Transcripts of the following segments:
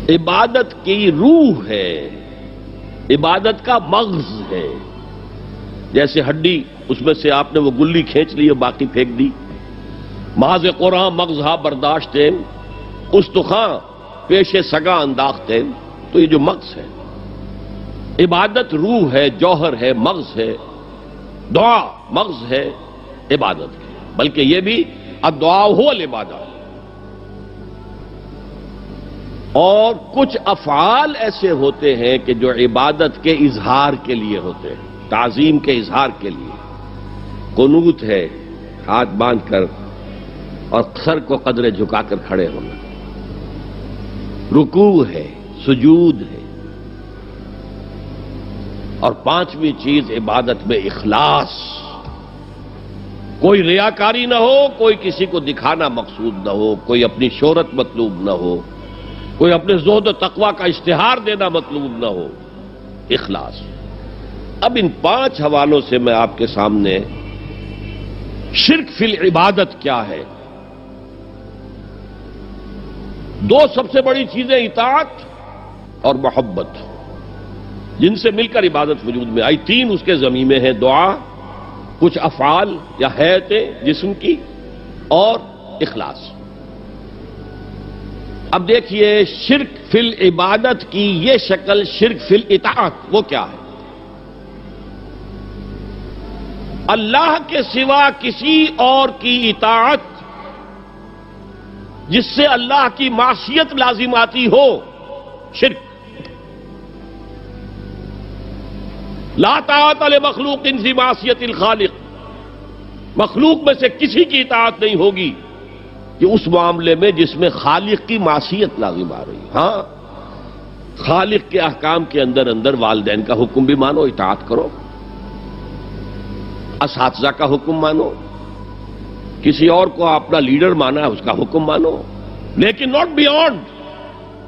عبادت کی روح ہے، عبادت کا مغز ہے. جیسے ہڈی، اس میں سے آپ نے وہ گلی کھینچ لی اور باقی پھینک دی. ماز قرآن مغز ہا برداشتیں استخاں پیش سگاں انداختیں. تو یہ جو مغز ہے، عبادت روح ہے، جوہر ہے، مغز ہے. دعا مغز ہے عبادت کی، بلکہ یہ بھی الدعاء هو العبادہ. اور کچھ افعال ایسے ہوتے ہیں کہ جو عبادت کے اظہار کے لیے ہوتے ہیں، تعظیم کے اظہار کے لیے. قنوت ہے، ہاتھ باندھ کر اور سر کو قدرے جھکا کر کھڑے ہونا. رکوع ہے، سجود ہے. اور پانچویں چیز عبادت میں اخلاص. کوئی ریاکاری نہ ہو، کوئی کسی کو دکھانا مقصود نہ ہو، کوئی اپنی شہرت مطلوب نہ ہو، کوئی اپنے زہد و تقوی کا اشتہار دینا مطلوب نہ ہو. اخلاص. اب ان 5 حوالوں سے میں آپ کے سامنے شرک فی العبادت کیا ہے. 2 سب سے بڑی چیزیں اطاعت اور محبت، جن سے مل کر عبادت وجود میں آئی. 3 اس کے ضمیمے ہیں: دعا، کچھ افعال یا حیتیں جسم کی، اور اخلاص. اب دیکھیے شرک فی العبادت کی یہ شکل، شرک فی الاطاعت، وہ کیا ہے؟ اللہ کے سوا کسی اور کی اطاعت جس سے اللہ کی معصیت لازم آتی ہو، شرک. لا طاعت لمخلوق فی معصیت الخالق. مخلوق میں سے کسی کی اطاعت نہیں ہوگی کہ اس معاملے میں جس میں خالق کی معصیت لازم آ رہی. ہاں، خالق کے احکام کے اندر اندر والدین کا حکم بھی مانو، اطاعت کرو. اساتذہ کا حکم مانو. کسی اور کو اپنا لیڈر مانا ہے، اس کا حکم مانو، لیکن ناٹ بیونڈ.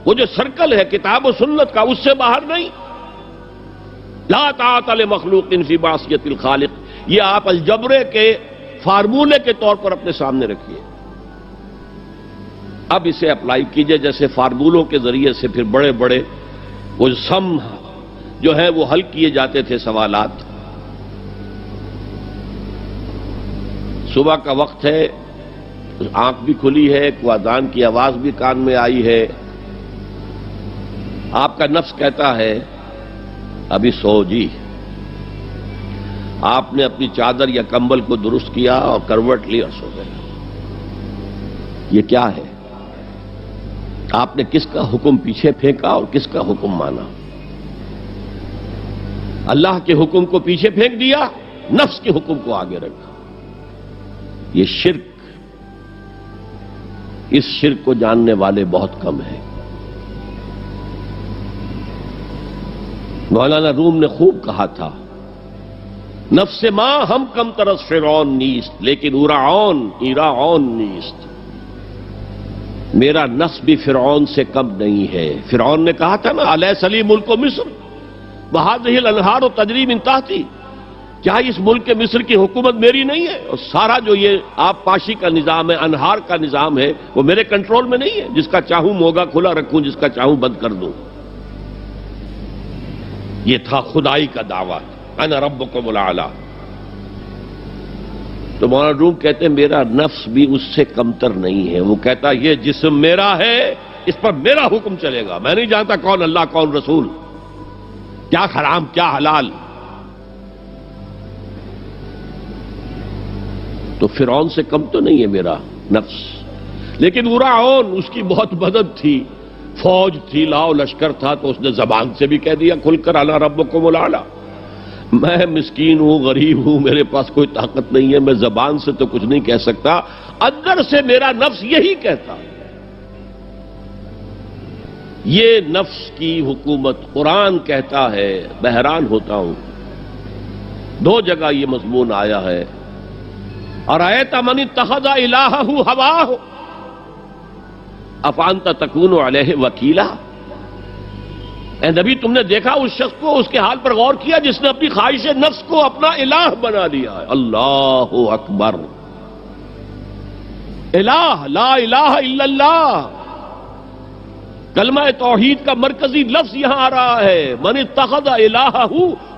وہ جو سرکل ہے کتاب و سنت کا، اس سے باہر نہیں. لا طاعت لمخلوق فی معصیت الخالق، یہ آپ الجبرے کے فارمولے کے طور پر اپنے سامنے رکھیے. اب اسے اپلائی کیجئے. جیسے فارمولوں کے ذریعے سے پھر بڑے بڑے وہ سم جو ہے وہ حل کیے جاتے تھے سوالات. صبح کا وقت ہے، آنکھ بھی کھلی ہے، کوئی اذان کی آواز بھی کان میں آئی ہے. آپ کا نفس کہتا ہے ابھی سو جی. آپ نے اپنی چادر یا کمبل کو درست کیا اور کروٹ لی اور سو گئے. یہ کیا ہے؟ آپ نے کس کا حکم پیچھے پھینکا اور کس کا حکم مانا؟ اللہ کے حکم کو پیچھے پھینک دیا، نفس کے حکم کو آگے رکھا. یہ شرک. اس شرک کو جاننے والے بہت کم ہیں. مولانا روم نے خوب کہا تھا، نفس ما ہم کم ترس فرعون نیست لیکن ایراعون نیست. میرا نفس بھی فرعون سے کم نہیں ہے. فرعون نے کہا تھا نا، الیس لی ملک مصر وہذہ الانہار تجری من تحتی. کیا اس ملک مصر کی حکومت میری نہیں ہے؟ اور سارا جو یہ آپ پاشی کا نظام ہے، انہار کا نظام ہے، وہ میرے کنٹرول میں نہیں ہے؟ جس کا چاہوں موگا کھلا رکھوں، جس کا چاہوں بند کر دوں. یہ تھا خدائی کا دعویٰ، انا ربکم الاعلی. تو مولانا روم کہتے ہیں میرا نفس بھی اس سے کمتر نہیں ہے. وہ کہتا یہ جسم میرا ہے، اس پر میرا حکم چلے گا. میں نہیں جانتا کون اللہ کون رسول، کیا حرام کیا حلال. تو فرعون سے کم تو نہیں ہے میرا نفس. لیکن ایراعون، اس کی بہت مدد تھی، فوج تھی، لاؤ لشکر تھا، تو اس نے زبان سے بھی کہہ دیا کھل کر انا ربکم الاعلی. میں مسکین ہوں، غریب ہوں، میرے پاس کوئی طاقت نہیں ہے، میں زبان سے تو کچھ نہیں کہہ سکتا، اندر سے میرا نفس یہی کہتا. یہ نفس کی حکومت قرآن کہتا ہے. میں حیران ہوتا ہوں، 2 جگہ یہ مضمون آیا ہے. ارأیت من اتخذ الہہ ہواہ افانت تکون علیہ وکیلا. اے نبی تم نے دیکھا اس شخص کو، اس کے حال پر غور کیا جس نے اپنی خواہش نفس کو اپنا الہ بنا لیا ہے. اللہ اکبر. الہ لا الہ الا اللہ. کلمہ توحید کا مرکزی لفظ یہاں آ رہا ہے، من اتخذ الہہ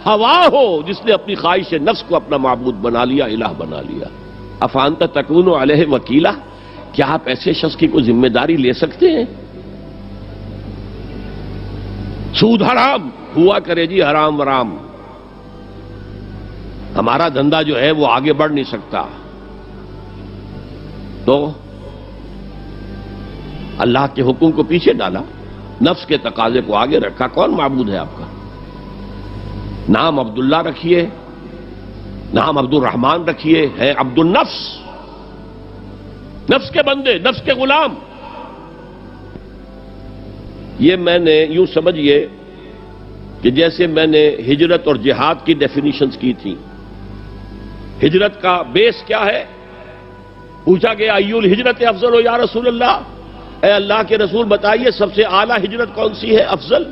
ہواہ، جس نے اپنی خواہش نفس کو اپنا معبود بنا لیا، الہ بنا لیا۔ افانت تکون علیہ وکیلا، کیا آپ ایسے شخص کی کوئی ذمہ داری لے سکتے ہیں؟ سود حرام ہوا کرے جی، حرام ورام، ہمارا دھندا جو ہے وہ آگے بڑھ نہیں سکتا، تو اللہ کے حکم کو پیچھے ڈالا، نفس کے تقاضے کو آگے رکھا۔ کون معبود ہے آپ کا؟ نام عبداللہ رکھیے، نام عبد الرحمن رکھیے، ہے عبد النفس، نفس کے بندے، نفس کے غلام۔ یہ میں نے یوں سمجھیے کہ جیسے میں نے ہجرت اور جہاد کی ڈیفینیشنز کی تھی۔ ہجرت کا بیس کیا ہے؟ پوچھا گیا ایو الہجرت افضل ہو یا رسول اللہ، اے اللہ کے رسول بتائیے سب سے اعلیٰ ہجرت کون سی ہے، افضل؟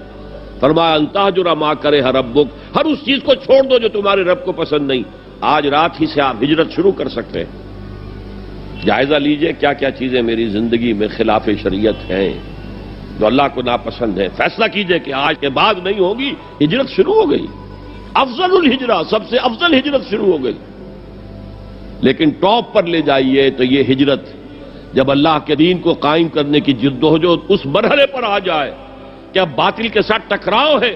فرمایا ان تہجر ما کرہ ربک، ہر اس چیز کو چھوڑ دو جو تمہارے رب کو پسند نہیں۔ آج رات ہی سے آپ ہجرت شروع کر سکتے ہیں۔ جائزہ لیجئے کیا کیا چیزیں میری زندگی میں خلاف شریعت ہیں جو اللہ کو ناپسند ہے، فیصلہ کیجئے کہ آج کے بعد نہیں ہوگی، ہجرت شروع ہو گئی، افضل الہجرہ، سب سے افضل ہجرت شروع ہو گئی۔ لیکن ٹاپ پر لے جائیے تو یہ ہجرت جب اللہ کے دین کو قائم کرنے کی جدوجہد اس مرحلے پر آ جائے کہ اب باطل کے ساتھ ٹکراؤ ہے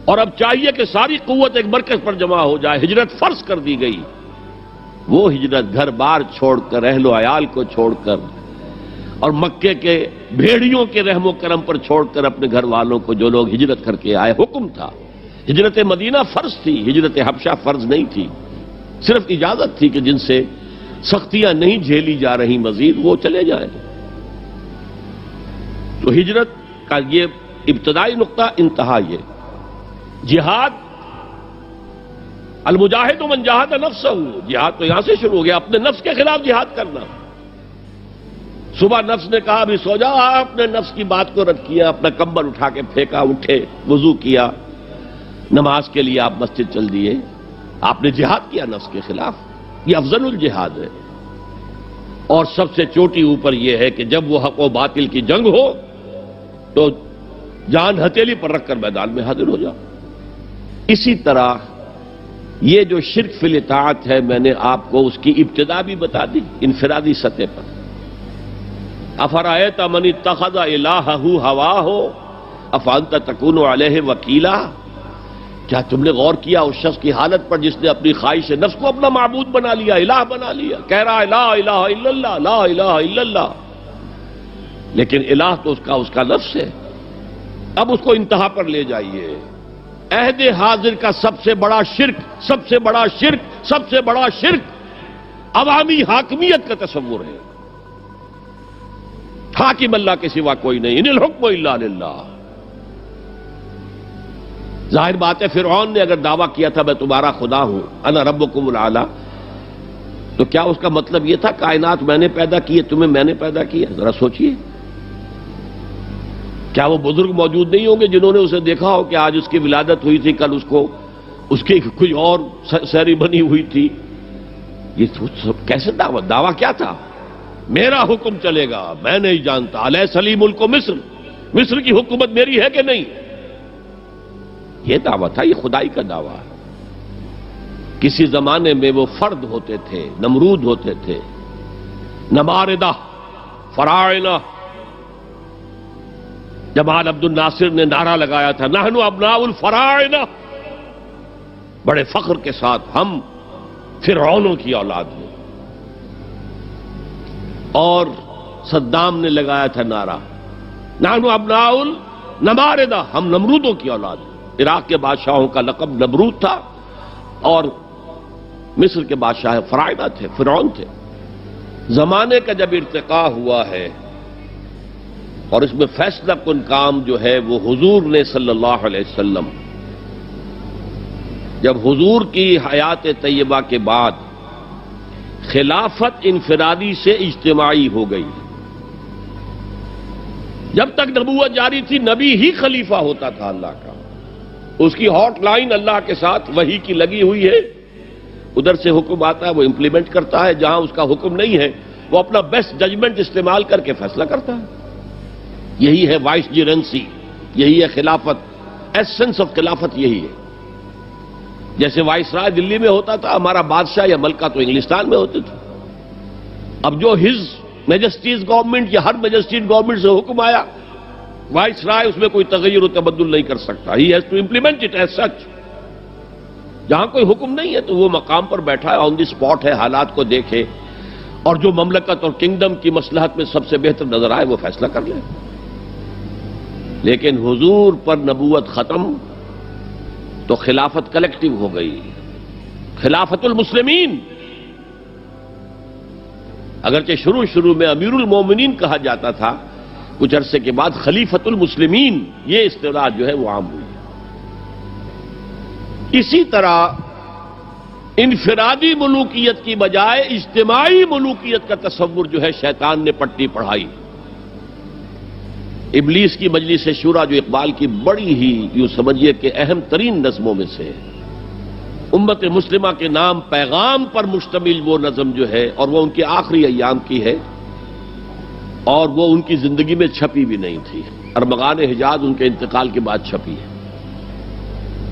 اور اب چاہیے کہ ساری قوت ایک مرکز پر جمع ہو جائے، ہجرت فرض کر دی گئی، وہ ہجرت گھر بار چھوڑ کر، اہل و عیال کو چھوڑ کر اور مکے کے بھیڑیوں کے رحم و کرم پر چھوڑ کر اپنے گھر والوں کو جو لوگ ہجرت کر کے آئے، حکم تھا۔ ہجرت مدینہ فرض تھی، ہجرت حبشہ فرض نہیں تھی، صرف اجازت تھی کہ جن سے سختیاں نہیں جھیلی جا رہی مزید وہ چلے جائیں۔ تو ہجرت کا یہ ابتدائی نقطہ، انتہا یہ جہاد، المجاہد من جاہد نفسہ، جہاد تو یہاں سے شروع ہو گیا، اپنے نفس کے خلاف جہاد کرنا۔ صبح نفس نے کہا ابھی سو جاؤ، آپ نے نفس کی بات کو رد کیا، اپنا کمبل اٹھا کے پھینکا، اٹھے، وضو کیا، نماز کے لیے آپ مسجد چل دیے، آپ نے جہاد کیا نفس کے خلاف، یہ افضل الجہاد ہے۔ اور سب سے چوٹی اوپر یہ ہے کہ جب وہ حق و باطل کی جنگ ہو تو جان ہتھیلی پر رکھ کر میدان میں حاضر ہو جاؤ۔ اسی طرح یہ جو شرک فی الاطاعت ہے، میں نے آپ کو اس کی ابتدا بھی بتا دی انفرادی سطح پر۔ افرأیت من اتخذ الہہ ہواہ افانت تکون علیہ وکیلا، کیا تم نے غور کیا اس شخص کی حالت پر جس نے اپنی خواہش نفس کو اپنا معبود بنا لیا، الہ بنا لیا، کہہ رہا ہے لا الہ الا اللہ، لا الہ الا اللہ، لیکن الہ تو اس کا نفس ہے۔ اب اس کو انتہا پر لے جائیے۔ عہد حاضر کا سب سے بڑا شرک، سب سے بڑا شرک، سب سے بڑا شرک عوامی حاکمیت کا تصور ہے۔ حاکم اللہ کے سوا کوئی نہیں، ان الحکم الا للہ۔ ظاہر بات ہے فرعون نے اگر دعویٰ کیا تھا میں تمہارا خدا ہوں، انا ربکم الاعلی، تو کیا اس کا مطلب یہ تھا کائنات میں نے پیدا کی ہے، تمہیں میں نے پیدا کیا؟ ذرا سوچئے، کیا وہ بزرگ موجود نہیں ہوں گے جنہوں نے اسے دیکھا ہو کہ آج اس کی ولادت ہوئی تھی، کل اس کی کوئی اور سیری بنی ہوئی تھی؟ یہ کیسے دعویٰ کیا تھا؟ میرا حکم چلے گا، میں نہیں جانتا، الیس لی ملک مصر، مصر کی حکومت میری ہے کہ نہیں؟ یہ دعویٰ تھا، یہ خدائی کا دعویٰ ہے۔ کسی زمانے میں وہ فرد ہوتے تھے، نمرود ہوتے تھے، نماردہ، فراعنہ۔ جمال عبد الناصر نے نعرہ لگایا تھا نحن ابناء الفراعنہ، بڑے فخر کے ساتھ ہم فرعونوں کی اولاد ہیں۔ اور صدام نے لگایا تھا نعرہ نحن ابناء النماردہ، ہم نمرودوں کی اولاد ہیں۔ عراق کے بادشاہوں کا لقب نمرود تھا اور مصر کے بادشاہ فراعنہ تھے، فرعون تھے۔ زمانے کا جب ارتقاء ہوا ہے اور اس میں فیصلہ کن کام جو ہے وہ حضور نے صلی اللہ علیہ وسلم، جب حضور کی حیات طیبہ کے بعد خلافت انفرادی سے اجتماعی ہو گئی۔ جب تک نبوت جاری تھی نبی ہی خلیفہ ہوتا تھا اللہ کا، اس کی ہاٹ لائن اللہ کے ساتھ وحی کی لگی ہوئی ہے، ادھر سے حکم آتا ہے وہ امپلیمنٹ کرتا ہے، جہاں اس کا حکم نہیں ہے وہ اپنا بیسٹ ججمنٹ استعمال کر کے فیصلہ کرتا ہے۔ یہی ہے وائس جیرنسی، یہی ہے خلافت، ایسنس آف خلافت یہی ہے. جیسے وائس رائے دلی میں ہوتا تھا، ہمارا بادشاہ یا ملکہ تو انگلستان میں ہوتے تھے. اب جو ہز میجسٹیز گورنمنٹ یا ہر میجسٹیز گورنمنٹ سے حکم آیا، وائس رائے اس میں کوئی تغیر و تبدل نہیں کر سکتا. He has to implement it as such. جہاں کوئی حکم نہیں ہے تو وہ مقام پر بیٹھا ہے، آن دی اسپاٹ ہے، حالات کو دیکھے اور جو مملکت اور کنگڈم کی مصلحت میں سب سے بہتر نظر آئے وہ فیصلہ کر لے. لیکن حضور پر نبوت ختم تو خلافت کلیکٹیو ہو گئی، خلافت المسلمین. اگرچہ شروع میں امیر المومنین کہا جاتا تھا، کچھ عرصے کے بعد خلیفت المسلمین یہ اصطلاح جو ہے وہ عام ہوئی. اسی طرح انفرادی ملوکیت کی بجائے اجتماعی ملوکیت کا تصور جو ہے شیطان نے پٹی پڑھائی. ابلیس کی مجلس شورا جو اقبال کی بڑی ہی یوں سمجھیے کہ اہم ترین نظموں میں سے امت مسلمہ کے نام پیغام پر مشتمل وہ نظم جو ہے، اور وہ ان کے آخری ایام کی ہے اور وہ ان کی زندگی میں چھپی بھی نہیں تھی. ارمغان حجاز ان کے انتقال کے بعد چھپی ہے،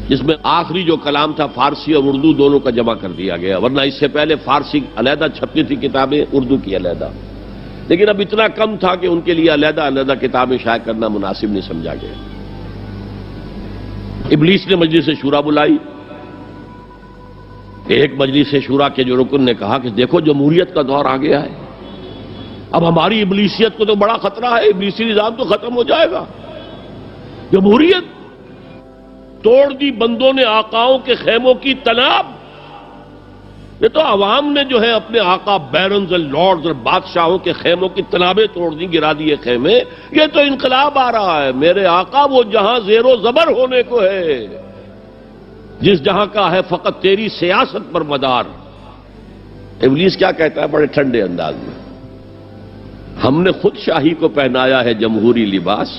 جس میں آخری جو کلام تھا فارسی اور اردو دونوں کا جمع کر دیا گیا، ورنہ اس سے پہلے فارسی علیحدہ چھپتی تھی کتابیں، اردو کی علیحدہ. لیکن اب اتنا کم تھا کہ ان کے لیے علیحدہ کتابیں شائع کرنا مناسب نہیں سمجھا گیا. ابلیس نے مجلس شورا بلائی. ایک مجلس شورا کے جو رکن نے کہا کہ دیکھو جمہوریت کا دور آ گیا ہے، اب ہماری ابلیسیت کو تو بڑا خطرہ ہے، ابلیسی نظام تو ختم ہو جائے گا. جمہوریت توڑ دی بندوں نے آقاؤں کے خیموں کی تناب. یہ تو عوام نے جو ہے اپنے آقا بیرنز اور لارڈز اور بادشاہوں کے خیموں کی تنابیں توڑ دی، گرا دیے خیمے. یہ تو انقلاب آ رہا ہے. میرے آقا وہ جہاں زیر و زبر ہونے کو ہے، جس جہاں کا ہے فقط تیری سیاست پر مدار. ابلیس کیا کہتا ہے بڑے ٹھنڈے انداز میں، ہم نے خود شاہی کو پہنایا ہے جمہوری لباس،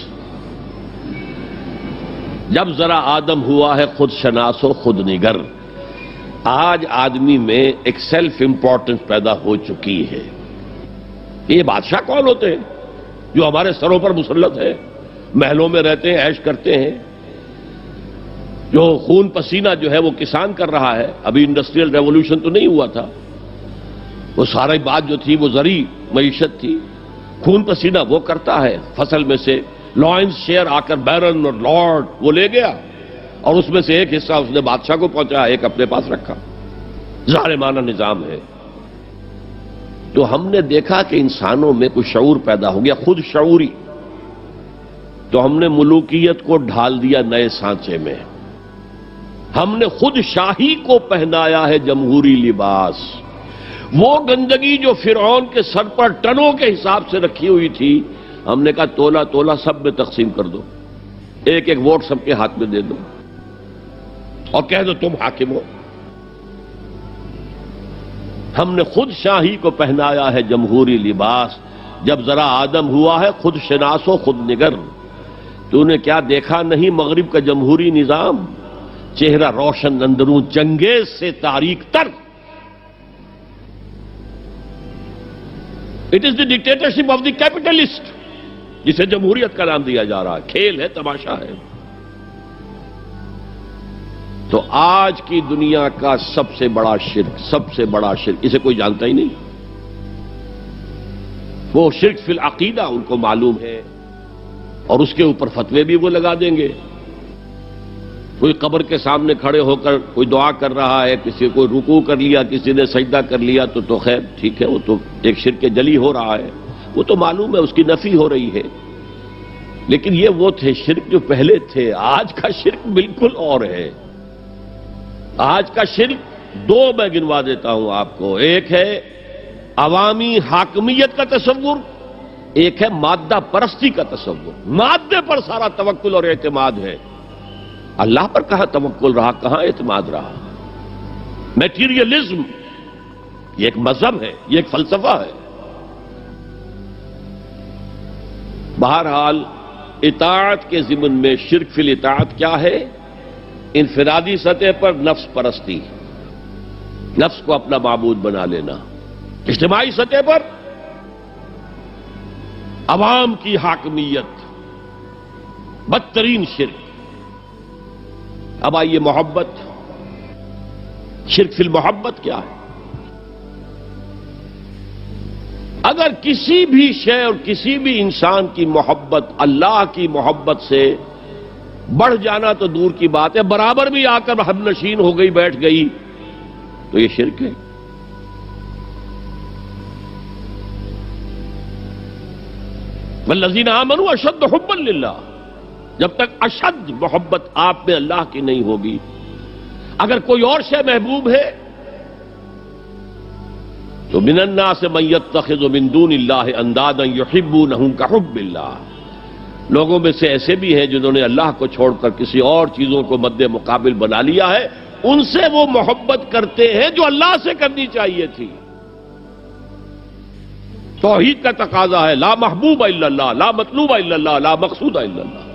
جب ذرا آدم ہوا ہے خود شناس و خود نگر. آج آدمی میں ایک سیلف امپورٹنس پیدا ہو چکی ہے. یہ بادشاہ کون ہوتے ہیں جو ہمارے سروں پر مسلط ہے، محلوں میں رہتے ہیں، عیش کرتے ہیں، جو خون پسینہ جو ہے وہ کسان کر رہا ہے. ابھی انڈسٹریل ریولوشن تو نہیں ہوا تھا، وہ ساری بات جو تھی وہ زرعی معیشت تھی. خون پسینہ وہ کرتا ہے، فصل میں سے لائنز شیئر آ کر بیرن اور لارڈ وہ لے گیا، اور اس میں سے ایک حصہ اس نے بادشاہ کو پہنچایا، ایک اپنے پاس رکھا. ظالمانہ نظام ہے. تو ہم نے دیکھا کہ انسانوں میں کچھ شعور پیدا ہو گیا، خود شعوری. تو ہم نے ملوکیت کو ڈھال دیا نئے سانچے میں. ہم نے خود شاہی کو پہنایا ہے جمہوری لباس. وہ گندگی جو فرعون کے سر پر ٹنوں کے حساب سے رکھی ہوئی تھی، ہم نے کہا تولا تولا سب میں تقسیم کر دو، ایک ایک ووٹ سب کے ہاتھ میں دے دو اور کہہ دو تم حاکم ہو. ہم نے خود شاہی کو پہنایا ہے جمہوری لباس، جب ذرا آدم ہوا ہے خود شناس و خود نگر. تو نے کیا دیکھا نہیں مغرب کا جمہوری نظام، چہرہ روشن اندروں چنگیز سے تاریک تر. It is the dictatorship of the capitalist, جسے جمہوریت کا نام دیا جا رہا ہے. کھیل ہے، تماشا ہے. تو آج کی دنیا کا سب سے بڑا شرک اسے کوئی جانتا ہی نہیں. وہ شرک فی العقیدہ ان کو معلوم ہے، اور اس کے اوپر فتوے بھی وہ لگا دیں گے. کوئی قبر کے سامنے کھڑے ہو کر کوئی دعا کر رہا ہے، کسی کو رکوع کر لیا، کسی نے سجدہ کر لیا، تو خیر ٹھیک ہے، وہ تو ایک شرک جلی ہو رہا ہے، وہ تو معلوم ہے، اس کی نفی ہو رہی ہے. لیکن یہ وہ تھے شرک جو پہلے تھے. آج کا شرک بالکل اور ہے. آج کا شرک دو میں گنوا دیتا ہوں آپ کو. ایک ہے عوامی حاکمیت کا تصور، ایک ہے مادہ پرستی کا تصور. مادے پر سارا توکل اور اعتماد ہے. اللہ پر کہاں توکل رہا، کہاں اعتماد رہا. میٹیریلزم یہ ایک مذہب ہے، یہ ایک فلسفہ ہے. بہرحال اطاعت کے ضمن میں شرک فی الاطاعت کیا ہے؟ انفرادی سطح پر نفس پرستی، نفس کو اپنا معبود بنا لینا. اجتماعی سطح پر عوام کی حاکمیت، بدترین شرک۔ اب آئیے محبت، شرک فی المحبت کیا ہے؟ اگر کسی بھی شے اور کسی بھی انسان کی محبت اللہ کی محبت سے بڑھ جانا تو دور کی بات ہے، برابر بھی آ کر ہم نشین ہو گئی، بیٹھ گئی، تو یہ شرک ہے۔ والذین آمنوا اشد حبا للہ، جب تک اشد محبت آپ میں اللہ کی نہیں ہوگی، اگر کوئی اور شے محبوب ہے تو من الناس من یتخذ من دون اللہ اندادا یحبونہم کحب اللہ، لوگوں میں سے ایسے بھی ہیں جنہوں نے اللہ کو چھوڑ کر کسی اور چیزوں کو مد مقابل بنا لیا ہے، ان سے وہ محبت کرتے ہیں جو اللہ سے کرنی چاہیے تھی۔ توحید کا تقاضا ہے لا محبوب الا اللہ، لا مطلوب الا اللہ، لا مقصود الا اللہ۔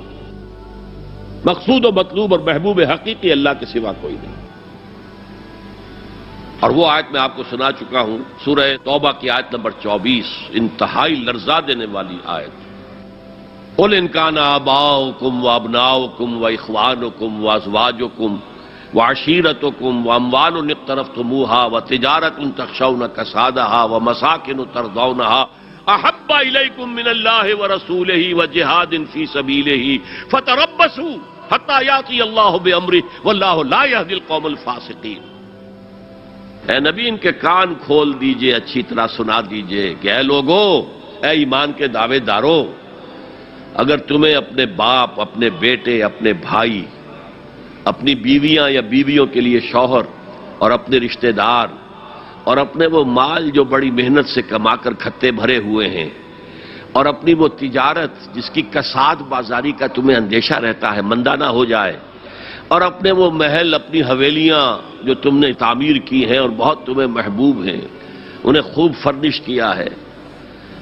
مقصود و مطلوب اور محبوب حقیقی اللہ کے سوا کوئی نہیں۔ اور وہ آیت میں آپ کو سنا چکا ہوں، سورہ توبہ کی آیت نمبر 24، انتہائی لرزا دینے والی آیت۔ قل ان کان آباؤکم وابناؤکم واخوانکم وازواجکم وعشیرتکم واموال اقترفتموها وتجارۃ تخشون کسادها ومساکن ترضونها احب الیکم من اللہ ورسولہ وجہاد فی سبیلہ فتربصوا حتی یاتی اللہ بامرہ واللہ لا یہدی القوم الفاسقین۔ اے نبی ان کے کان کھول دیجئے، اچھی طرح سنا دیجئے کہ اے لوگو، اے ایمان کے دعوے دارو، اگر تمہیں اپنے باپ، اپنے بیٹے، اپنے بھائی، اپنی بیویاں یا بیویوں کے لیے شوہر اور اپنے رشتہ دار اور اپنے وہ مال جو بڑی محنت سے کما کر کھتے بھرے ہوئے ہیں اور اپنی وہ تجارت جس کی کساد بازاری کا تمہیں اندیشہ رہتا ہے مندہ نہ ہو جائے، اور اپنے وہ محل، اپنی حویلیاں جو تم نے تعمیر کی ہیں اور بہت تمہیں محبوب ہیں، انہیں خوب فرنش کیا ہے،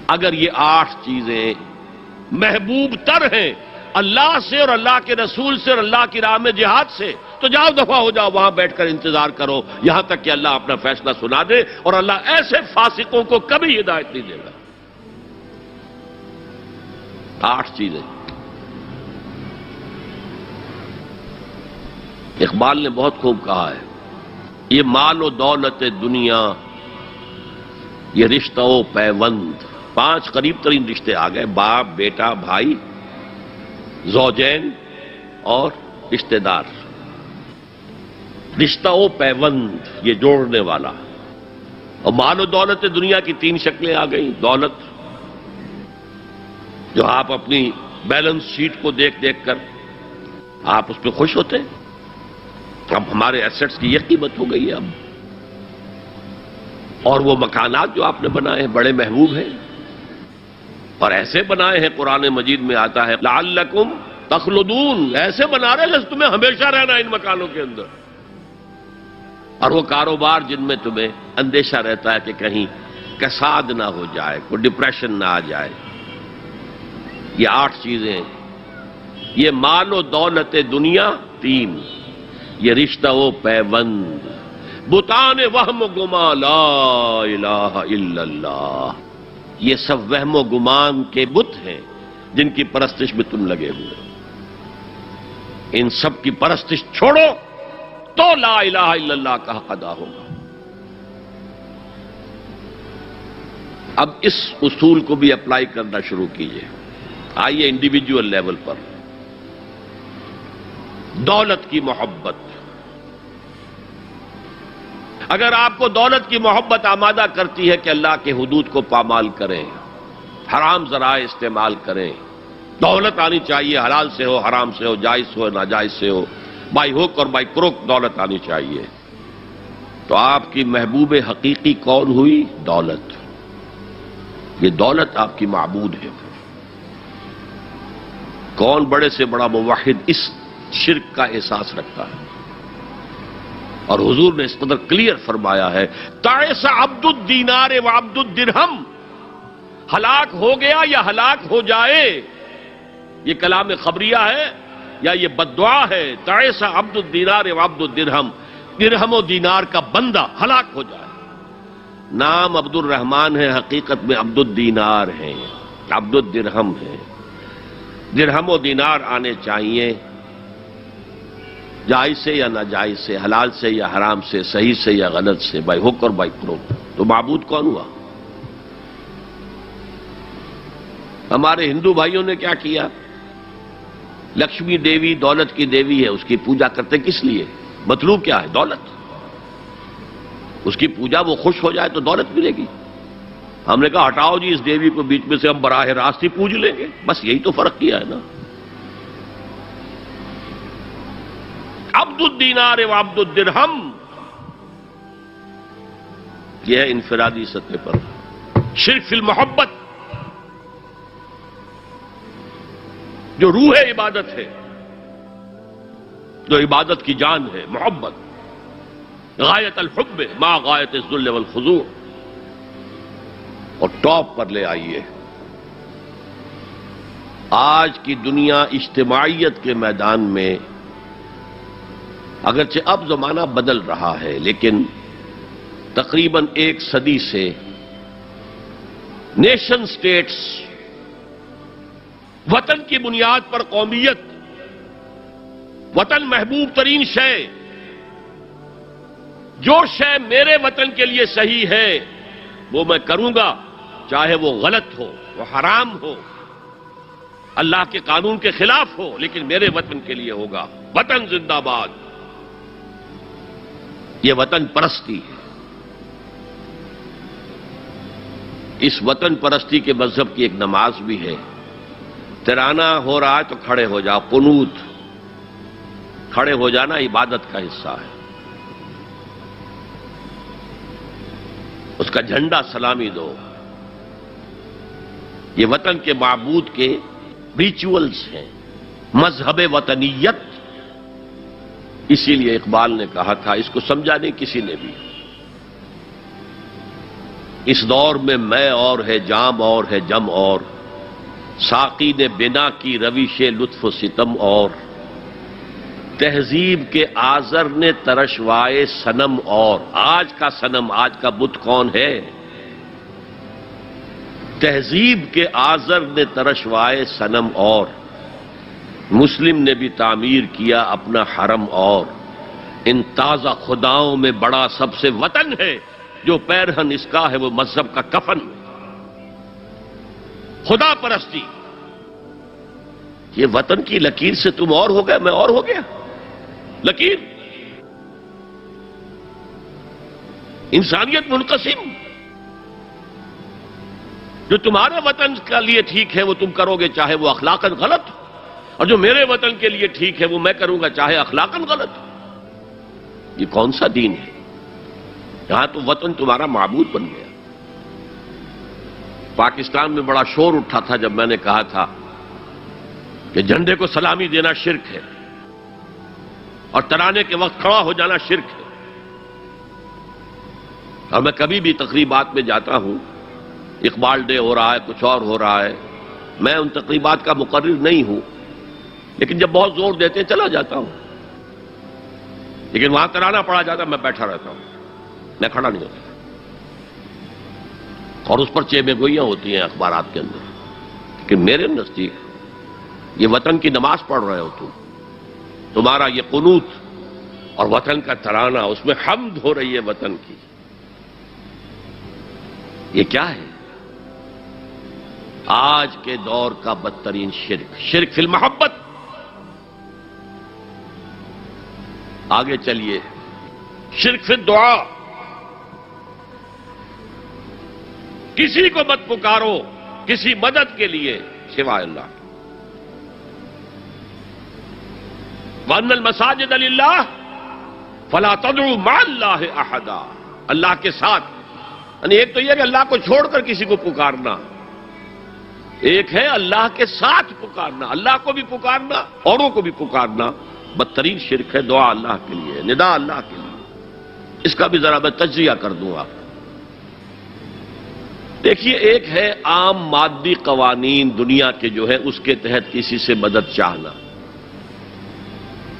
اگر یہ 8 چیزیں محبوب تر ہیں اللہ سے اور اللہ کے رسول سے اور اللہ کی راہ میں جہاد سے، تو جاؤ دفع ہو جاؤ، وہاں بیٹھ کر انتظار کرو یہاں تک کہ اللہ اپنا فیصلہ سنا دے، اور اللہ ایسے فاسقوں کو کبھی ہدایت نہیں دے گا۔ 8 چیزیں۔ اقبال نے بہت خوب کہا ہے، یہ مال و دولت دنیا، یہ رشتہ و پیوند، 5 قریب ترین رشتے آ گئے، باپ، بیٹا، بھائی، زوجین اور رشتہ دار۔ رشتہ و پیوند یہ جوڑنے والا، اور مال و دولت دنیا کی 3 شکلیں آ گئیں۔ دولت جو آپ اپنی بیلنس شیٹ کو دیکھ دیکھ کر آپ اس پہ خوش ہوتے ہیں، اب ہمارے ایسٹس کی یہ قیمت ہو گئی ہے اب، اور وہ مکانات جو آپ نے بنائے ہیں بڑے محبوب ہیں، اور ایسے بنائے ہیں، قرآن مجید میں آتا ہے لعلکم تخلدون، ایسے بنا رہے ہیں تمہیں ہمیشہ رہنا ان مکانوں کے اندر، اور وہ کاروبار جن میں تمہیں اندیشہ رہتا ہے کہ کہیں کساد نہ ہو جائے، کوئی ڈپریشن نہ آ جائے۔ یہ 8 چیزیں، یہ مال و دولت دنیا 3، یہ رشتہ و پیوند، بتان وہم و گما لا الہ الا اللہ، یہ سب وہم و گمان کے بت ہیں جن کی پرستش میں تم لگے ہوئے، ان سب کی پرستش چھوڑو تو لا الہ الا اللہ کا حق ادا ہوگا۔ اب اس اصول کو بھی اپلائی کرنا شروع کیجئے۔ آئیے انڈیویجول لیول پر، دولت کی محبت، اگر آپ کو دولت کی محبت آمادہ کرتی ہے کہ اللہ کے حدود کو پامال کریں، حرام ذرائع استعمال کریں، دولت آنی چاہیے، حلال سے ہو، حرام سے ہو، جائز ہو، ناجائز سے ہو، بائی ہوک اور بائی کروک دولت آنی چاہیے، تو آپ کی محبوب حقیقی کون ہوئی؟ دولت۔ یہ دولت آپ کی معبود ہے۔ کون بڑے سے بڑا موحد اس شرک کا احساس رکھتا ہے؟ اور حضور نے اس قدر کلیئر فرمایا ہے، تعس عبد الدینار و عبد الدرہم، ہلاک ہو گیا یا ہلاک ہو جائے، یہ کلام خبریہ ہے یا یہ بد دعا ہے؟ تعس عبد الدینار و عبد الدرہم، درہم و دینار کا بندہ ہلاک ہو جائے۔ نام عبد الرحمن ہے، حقیقت میں عبد الدینار ہے، عبد الدرہم ہے۔ درہم و دینار آنے چاہیے، جائز سے یا ناجائز سے، حلال سے یا حرام سے، صحیح سے یا غلط سے، بائی حق اور بائی فروخت۔ تو معبود کون ہوا؟ ہمارے ہندو بھائیوں نے کیا کیا؟ لکشمی دیوی دولت کی دیوی ہے، اس کی پوجا کرتے کس لیے؟ مطلوب کیا ہے؟ دولت۔ اس کی پوجا وہ خوش ہو جائے تو دولت ملے گی۔ ہم نے کہا ہٹاؤ جی اس دیوی کو بیچ میں سے، ہم براہ راست ہی پوج لیں گے، بس یہی تو فرق کیا ہے نا۔ عبد الدینار و عبد الدرہم، یہ ہے انفرادی سطح پر شرک فی المحبت، جو روح عبادت ہے، جو عبادت کی جان ہے، محبت، غایت الحب ما غایت الذل والخضوع۔ اور ٹاپ پر لے آئیے، آج کی دنیا اجتماعیت کے میدان میں اگرچہ اب زمانہ بدل رہا ہے، لیکن تقریباً 1 صدی سے نیشن سٹیٹس، وطن کی بنیاد پر قومیت، وطن محبوب ترین شے، جو شے میرے وطن کے لیے صحیح ہے وہ میں کروں گا، چاہے وہ غلط ہو، وہ حرام ہو، اللہ کے قانون کے خلاف ہو، لیکن میرے وطن کے لیے ہوگا۔ وطن زندہ باد، یہ وطن پرستی ہے۔ اس وطن پرستی کے مذہب کی ایک نماز بھی ہے، ترانہ ہو رہا ہے تو کھڑے ہو جاؤ، قنوت، کھڑے ہو جانا عبادت کا حصہ ہے۔ اس کا جھنڈا سلامی دو، یہ وطن کے معبود کے ریچولز ہیں، مذہب وطنیت۔ اسی لیے اقبال نے کہا تھا، اس کو سمجھا نہیں کسی نے بھی، اس دور میں اور ہے، جام اور ہے، جم اور، ساقی نے بنا کی روش لطف و ستم اور، تہذیب کے آزر نے ترشوائے صنم اور۔ آج کا صنم، آج کا بت کون ہے؟ تہذیب کے آزر نے ترشوائے صنم اور، مسلم نے بھی تعمیر کیا اپنا حرم اور۔ ان تازہ خداؤں میں بڑا سب سے وطن ہے، جو پیرہن اس کا ہے وہ مذہب کا کفن۔ خدا پرستی، یہ وطن کی لکیر سے تم اور ہو گئے، میں اور ہو گیا۔ لکیر، انسانیت منقسم، جو تمہارے وطن کے لیے ٹھیک ہے وہ تم کرو گے چاہے وہ اخلاقاً غلط ہو، اور جو میرے وطن کے لیے ٹھیک ہے وہ میں کروں گا چاہے اخلاقاً غلط ہو۔ یہ کون سا دین ہے؟ یہاں تو وطن تمہارا معبود بن گیا۔ پاکستان میں بڑا شور اٹھا تھا جب میں نے کہا تھا کہ جھنڈے کو سلامی دینا شرک ہے اور ترانے کے وقت کھڑا ہو جانا شرک ہے۔ اور میں کبھی بھی تقریبات میں جاتا ہوں، اقبال ڈے ہو رہا ہے، کچھ اور ہو رہا ہے، میں ان تقریبات کا مقرر نہیں ہوں، لیکن جب بہت زور دیتے ہیں چلا جاتا ہوں، لیکن وہاں ترانہ پڑھا جاتا میں بیٹھا رہتا ہوں، میں کھڑا نہیں ہوتا، اور اس پر چیبیں گوئیاں ہوتی ہیں اخبارات کے اندر۔ لیکن میرے نزدیک یہ وطن کی نماز پڑھ رہے ہو تمہارا یہ قنوت اور وطن کا ترانہ، اس میں حمد ہو رہی ہے وطن کی، یہ کیا ہے؟ آج کے دور کا بدترین شرک، شرک فی المحبت۔ آگے چلیے، شرک فی الدعاء، کسی کو مت پکارو کسی مدد کے لیے سوائے اللہ۔ وَأَنَّ الْمَسَاجِدَ لِلَّهِ فَلَا تَدْعُوا مَعَ اللَّهِ أَحَدًا، اللہ کے ساتھ، یعنی ایک تو یہ کہ اللہ کو چھوڑ کر کسی کو پکارنا، ایک ہے اللہ کے ساتھ پکارنا، اللہ کو بھی پکارنا، اوروں کو بھی پکارنا۔ بدترین شرک ہے دعا اللہ کے لیے، ندا اللہ کے لیے۔ اس کا بھی ذرا میں تجزیہ کر دوں آپ کو۔ دیکھیے، ایک ہے عام مادی قوانین دنیا کے جو ہے اس کے تحت کسی سے مدد چاہنا،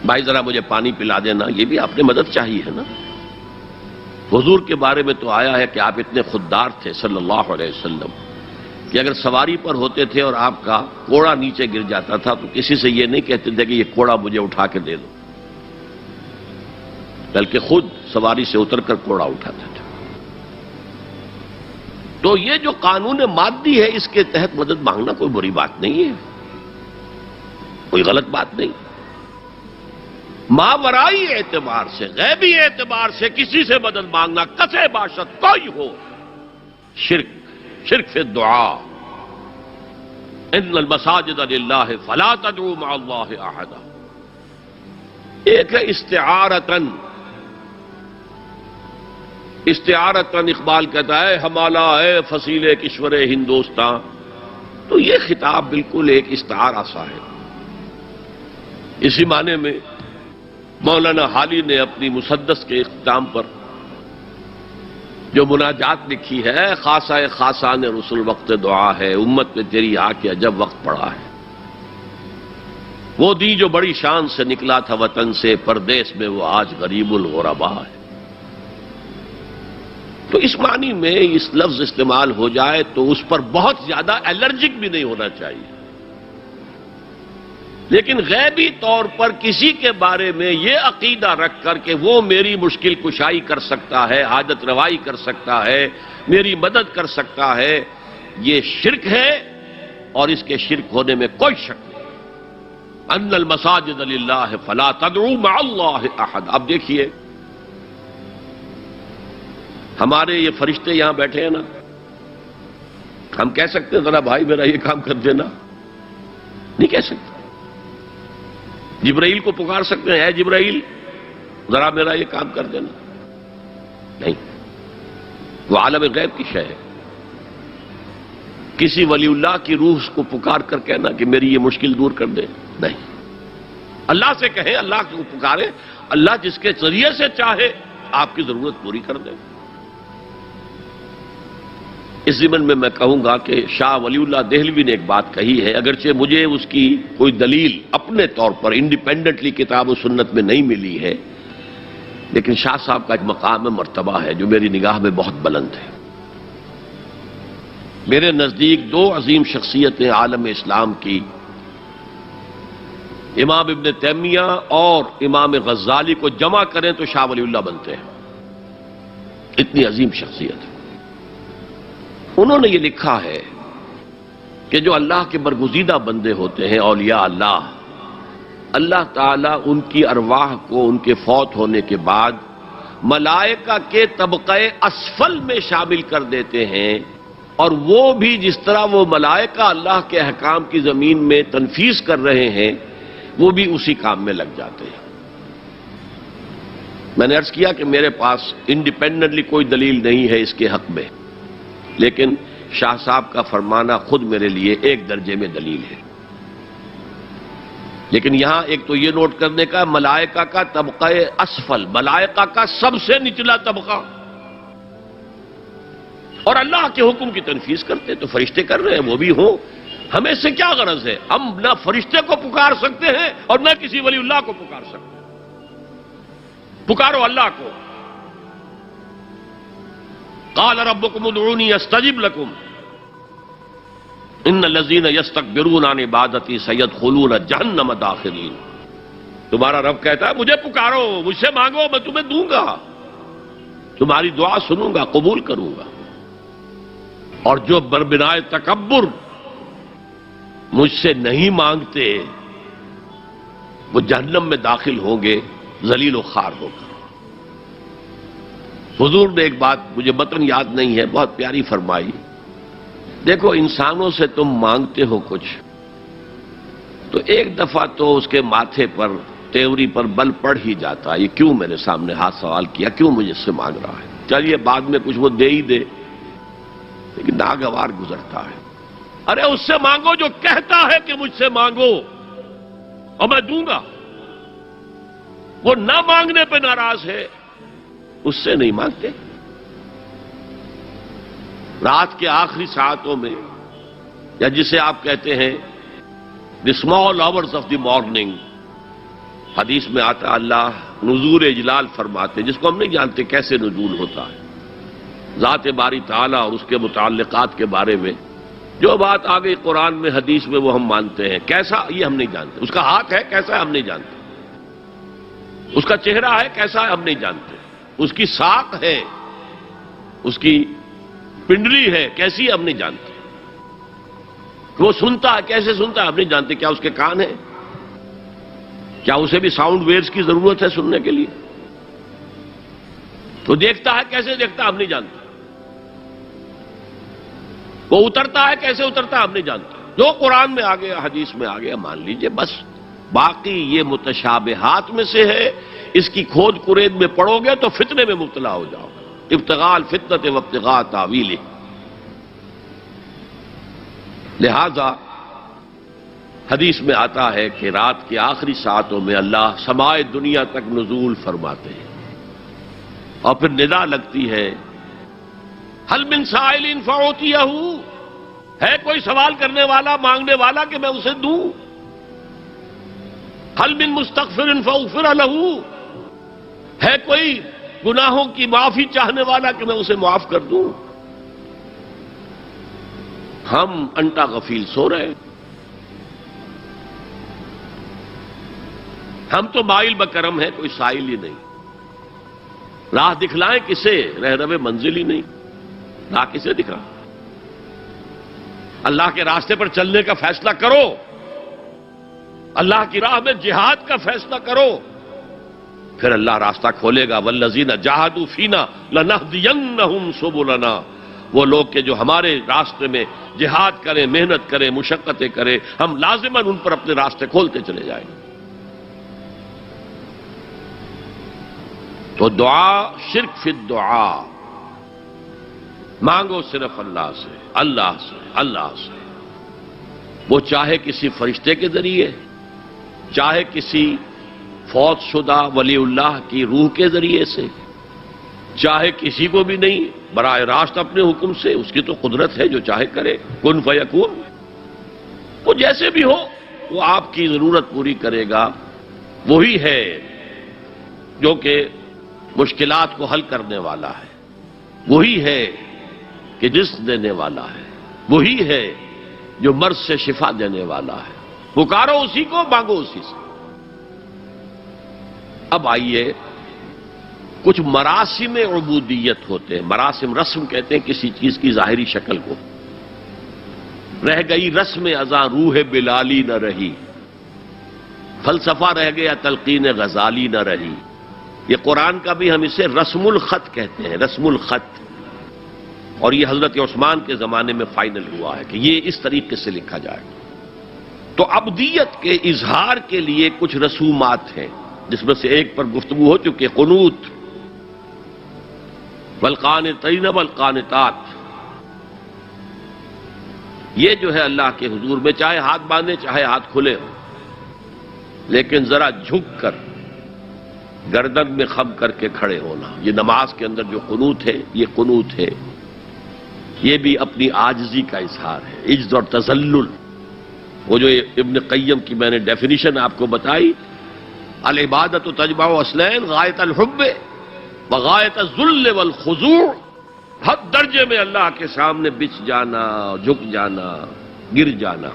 بھائی ذرا مجھے پانی پلا دینا، یہ بھی آپ نے مدد چاہیے ہے نا۔ حضور کے بارے میں تو آیا ہے کہ آپ اتنے خوددار تھے صلی اللہ علیہ وسلم کہ اگر سواری پر ہوتے تھے اور آپ کا کوڑا نیچے گر جاتا تھا تو کسی سے یہ نہیں کہتے تھے کہ یہ کوڑا مجھے اٹھا کے دے دو، بلکہ خود سواری سے اتر کر کوڑا اٹھاتے تھے۔ تو یہ جو قانون مادی ہے، اس کے تحت مدد مانگنا کوئی بری بات نہیں ہے، کوئی غلط بات نہیں۔ ماورائی اعتبار سے، غیبی اعتبار سے کسی سے مدد مانگنا، کسے باشد کوئی ہو، شرک فی الدعا۔ ان المساجد للہ فلا تدعوا مع اللہ احدا۔ ایک ہے استعارتن، استعارتن اقبال کہتا ہے ہمالا ہے فصیل کشور ہندوستان، تو یہ خطاب بالکل ایک استعارہ سا ہے۔ اسی معنی میں مولانا حالی نے اپنی مسدس کے اختتام پر جو مناجات لکھی ہے، خاصہ خاصان رسول وقت دعا ہے، امت میں تیری آ کے عجب وقت پڑا ہے، وہ دی جو بڑی شان سے نکلا تھا وطن سے، پردیس میں وہ آج غریب الغربا ہے۔ تو اس معنی میں اس لفظ استعمال ہو جائے تو اس پر بہت زیادہ الرجک بھی نہیں ہونا چاہیے، لیکن غیبی طور پر کسی کے بارے میں یہ عقیدہ رکھ کر کہ وہ میری مشکل کشائی کر سکتا ہے، حاجت روائی کر سکتا ہے، میری مدد کر سکتا ہے، یہ شرک ہے، اور اس کے شرک ہونے میں کوئی شک نہیں۔ ان المساجد للہ فلا تدعوا مع اللہ احد۔ اب دیکھیے ہمارے یہ فرشتے یہاں بیٹھے ہیں نا، ہم کہہ سکتے ہیں ذرا بھائی میرا یہ کام کر دینا؟ نہیں کہہ سکتے۔ جبرائیل کو پکار سکتے ہیں، اے جبرائیل ذرا میرا یہ کام کر دینا؟ نہیں، وہ عالم غیب کی شے ہے۔ کسی ولی اللہ کی روح کو پکار کر کہنا کہ میری یہ مشکل دور کر دے؟ نہیں، اللہ سے کہیں، اللہ کو پکارے، اللہ جس کے ذریعے سے چاہے آپ کی ضرورت پوری کر دے۔ اس ضمن میں کہوں گا کہ شاہ ولی اللہ دہلوی نے ایک بات کہی ہے، اگرچہ مجھے اس کی کوئی دلیل اپنے طور پر انڈیپینڈنٹلی کتاب و سنت میں نہیں ملی ہے، لیکن شاہ صاحب کا ایک مقام مرتبہ ہے جو میری نگاہ میں بہت بلند ہے۔ میرے نزدیک دو عظیم شخصیتیں عالم اسلام کی، امام ابن تیمیہ اور امام غزالی کو جمع کریں تو شاہ ولی اللہ بنتے ہیں، اتنی عظیم شخصیت ہے۔ انہوں نے یہ لکھا ہے کہ جو اللہ کے برگزیدہ بندے ہوتے ہیں، اولیاء اللہ، اللہ تعالیٰ ان کی ارواح کو ان کے فوت ہونے کے بعد ملائکہ کے طبقہ اسفل میں شامل کر دیتے ہیں، اور وہ بھی جس طرح وہ ملائکہ اللہ کے احکام کی زمین میں تنفیذ کر رہے ہیں، وہ بھی اسی کام میں لگ جاتے ہیں۔ میں نے عرض کیا کہ میرے پاس انڈیپینڈنٹلی کوئی دلیل نہیں ہے اس کے حق میں، لیکن شاہ صاحب کا فرمانا خود میرے لیے ایک درجے میں دلیل ہے۔ لیکن یہاں ایک تو یہ نوٹ کرنے کا، ملائکہ کا طبقہ اسفل، ملائکہ کا سب سے نچلا طبقہ، اور اللہ کے حکم کی تنفیذ کرتے تو فرشتے کر رہے ہیں، وہ بھی ہوں، ہمیں اس سے کیا غرض ہے؟ ہم نہ فرشتے کو پکار سکتے ہیں اور نہ کسی ولی اللہ کو پکار سکتے ہیں۔ پکارو اللہ کو۔ قال ربکم ادعونی استجب لکم ان الذین یستکبرون عن عبادتی سیدخلون جہنم داخرین۔ تمہارا رب کہتا ہے مجھے پکارو، مجھ سے مانگو، میں تمہیں دوں گا، تمہاری دعا سنوں گا، قبول کروں گا، اور جو بربنائے تکبر مجھ سے نہیں مانگتے وہ جہنم میں داخل ہوں گے، ذلیل و خوار ہو کر۔ حضور نے ایک بات مجھے متن یاد نہیں ہے، بہت پیاری فرمائی، دیکھو انسانوں سے تم مانگتے ہو کچھ تو ایک دفعہ تو اس کے ماتھے پر، تیوری پر بل پڑ ہی جاتا ہے، یہ کیوں میرے سامنے ہاتھ سوال کیا، کیوں مجھے اس سے مانگ رہا ہے؟ چلیے بعد میں کچھ وہ دے ہی دے، لیکن ناگوار گزرتا ہے۔ ارے اس سے مانگو جو کہتا ہے کہ مجھ سے مانگو اور میں دوں گا، وہ نہ مانگنے پہ ناراض ہے، اس سے نہیں مانگتے۔ رات کے آخری ساعتوں میں، یا جسے آپ کہتے ہیں the small hours of the morning, حدیث میں آتا اللہ نزول اجلال فرماتے، جس کو ہم نہیں جانتے کیسے نزول ہوتا ہے، ذات باری تعالیٰ اور اس کے متعلقات کے بارے میں جو بات آ گئی قرآن میں حدیث میں وہ ہم مانتے ہیں، کیسا یہ ہم نہیں جانتے، اس کا ہاتھ ہے کیسا ہے ہم نہیں جانتے، اس کا چہرہ ہے کیسا ہے ہم نہیں جانتے، اس کی ساق ہے، اس کی پنڈلی ہے کیسی ہے ہم نہیں جانتے، وہ سنتا ہے کیسے سنتا ہے ہم نہیں جانتے، کیا اس کے کان ہیں، کیا اسے بھی ساؤنڈ ویوز کی ضرورت ہے سننے کے لیے، وہ دیکھتا ہے کیسے دیکھتا ہے ہم نہیں جانتے، وہ اترتا ہے کیسے اترتا ہے ہم نہیں جانتے، جو قرآن میں آ گیا حدیث میں آ گیا مان لیجئے بس، باقی یہ متشابہات میں سے ہے، اس کی کھود کرید میں پڑو گے تو فتنے میں مبتلا ہو جاؤ گے، ابتغاء الفتنۃ وابتغاء تاویلہ۔ لہذا حدیث میں آتا ہے کہ رات کی آخری ساعتوں میں اللہ سمائے دنیا تک نزول فرماتے ہیں اور پھر ندا لگتی ہے، حل من سائل فاعطیہ، ہے کوئی سوال کرنے والا مانگنے والا کہ میں اسے دوں، حل من مستغفر فاغفر لہ، ہے کوئی گناہوں کی معافی چاہنے والا کہ میں اسے معاف کر دوں۔ ہم انٹا غفیل سو رہے ہیں، ہم تو مائل بکرم ہیں، کوئی سائل ہی نہیں، راہ دکھلائیں کسے، رہنم منزل ہی نہیں، راہ کسے دکھا، اللہ کے راستے پر چلنے کا فیصلہ کرو، اللہ کی راہ میں جہاد کا فیصلہ کرو، پھر اللہ راستہ کھولے گا، والذین جاہدوا فینا لنہدینہم سبلنا، وہ لوگ کہ جو ہمارے راستے میں جہاد کریں، محنت کریں، مشقتیں کریں، ہم لازماً ان پر اپنے راستے کھولتے چلے جائیں گے۔ تو دعا شرک فی الدعا، مانگو صرف اللہ سے، اللہ سے، اللہ سے، وہ چاہے کسی فرشتے کے ذریعے، چاہے کسی فوت شدہ ولی اللہ کی روح کے ذریعے سے، چاہے کسی کو بھی نہیں، براہ راست اپنے حکم سے، اس کی تو قدرت ہے جو چاہے کرے، کن فیکون، وہ جیسے بھی ہو وہ آپ کی ضرورت پوری کرے گا، وہی ہے جو کہ مشکلات کو حل کرنے والا ہے، وہی ہے کہ رزق دینے والا ہے، وہی ہے جو مرض سے شفا دینے والا ہے، پکارو اسی کو، مانگو اسی سے۔ اب آئیے، کچھ مراسم عبودیت ہوتے ہیں، مراسم رسم کہتے ہیں کسی چیز کی ظاہری شکل کو، رہ گئی رسم ازاں روح بلالی نہ رہی، فلسفہ رہ گیا تلقین غزالی نہ رہی، یہ قرآن کا بھی ہم اسے رسم الخط کہتے ہیں، رسم الخط، اور یہ حضرت عثمان کے زمانے میں فائنل ہوا ہے کہ یہ اس طریقے سے لکھا جائے۔ تو عبدیت کے اظہار کے لیے کچھ رسومات ہیں، جس میں سے ایک پر گفتگو ہو چکی، قنوت، والقانتین والقانتات، یہ جو ہے اللہ کے حضور میں چاہے ہاتھ باندھے چاہے ہاتھ کھلے ہو، لیکن ذرا جھک کر گردن میں خم کر کے کھڑے ہونا، یہ نماز کے اندر جو قنوت ہے یہ قنوت ہے، یہ بھی اپنی عاجزی کا اظہار ہے، عجز اور تذلل۔ وہ جو ابن قیم کی میں نے ڈیفینیشن آپ کو بتائی، العبادت تجمع اصلین، غایت الحب وغایت الذل والخضوع، حد درجے میں اللہ کے سامنے بچ جانا، جھک جانا، گر جانا،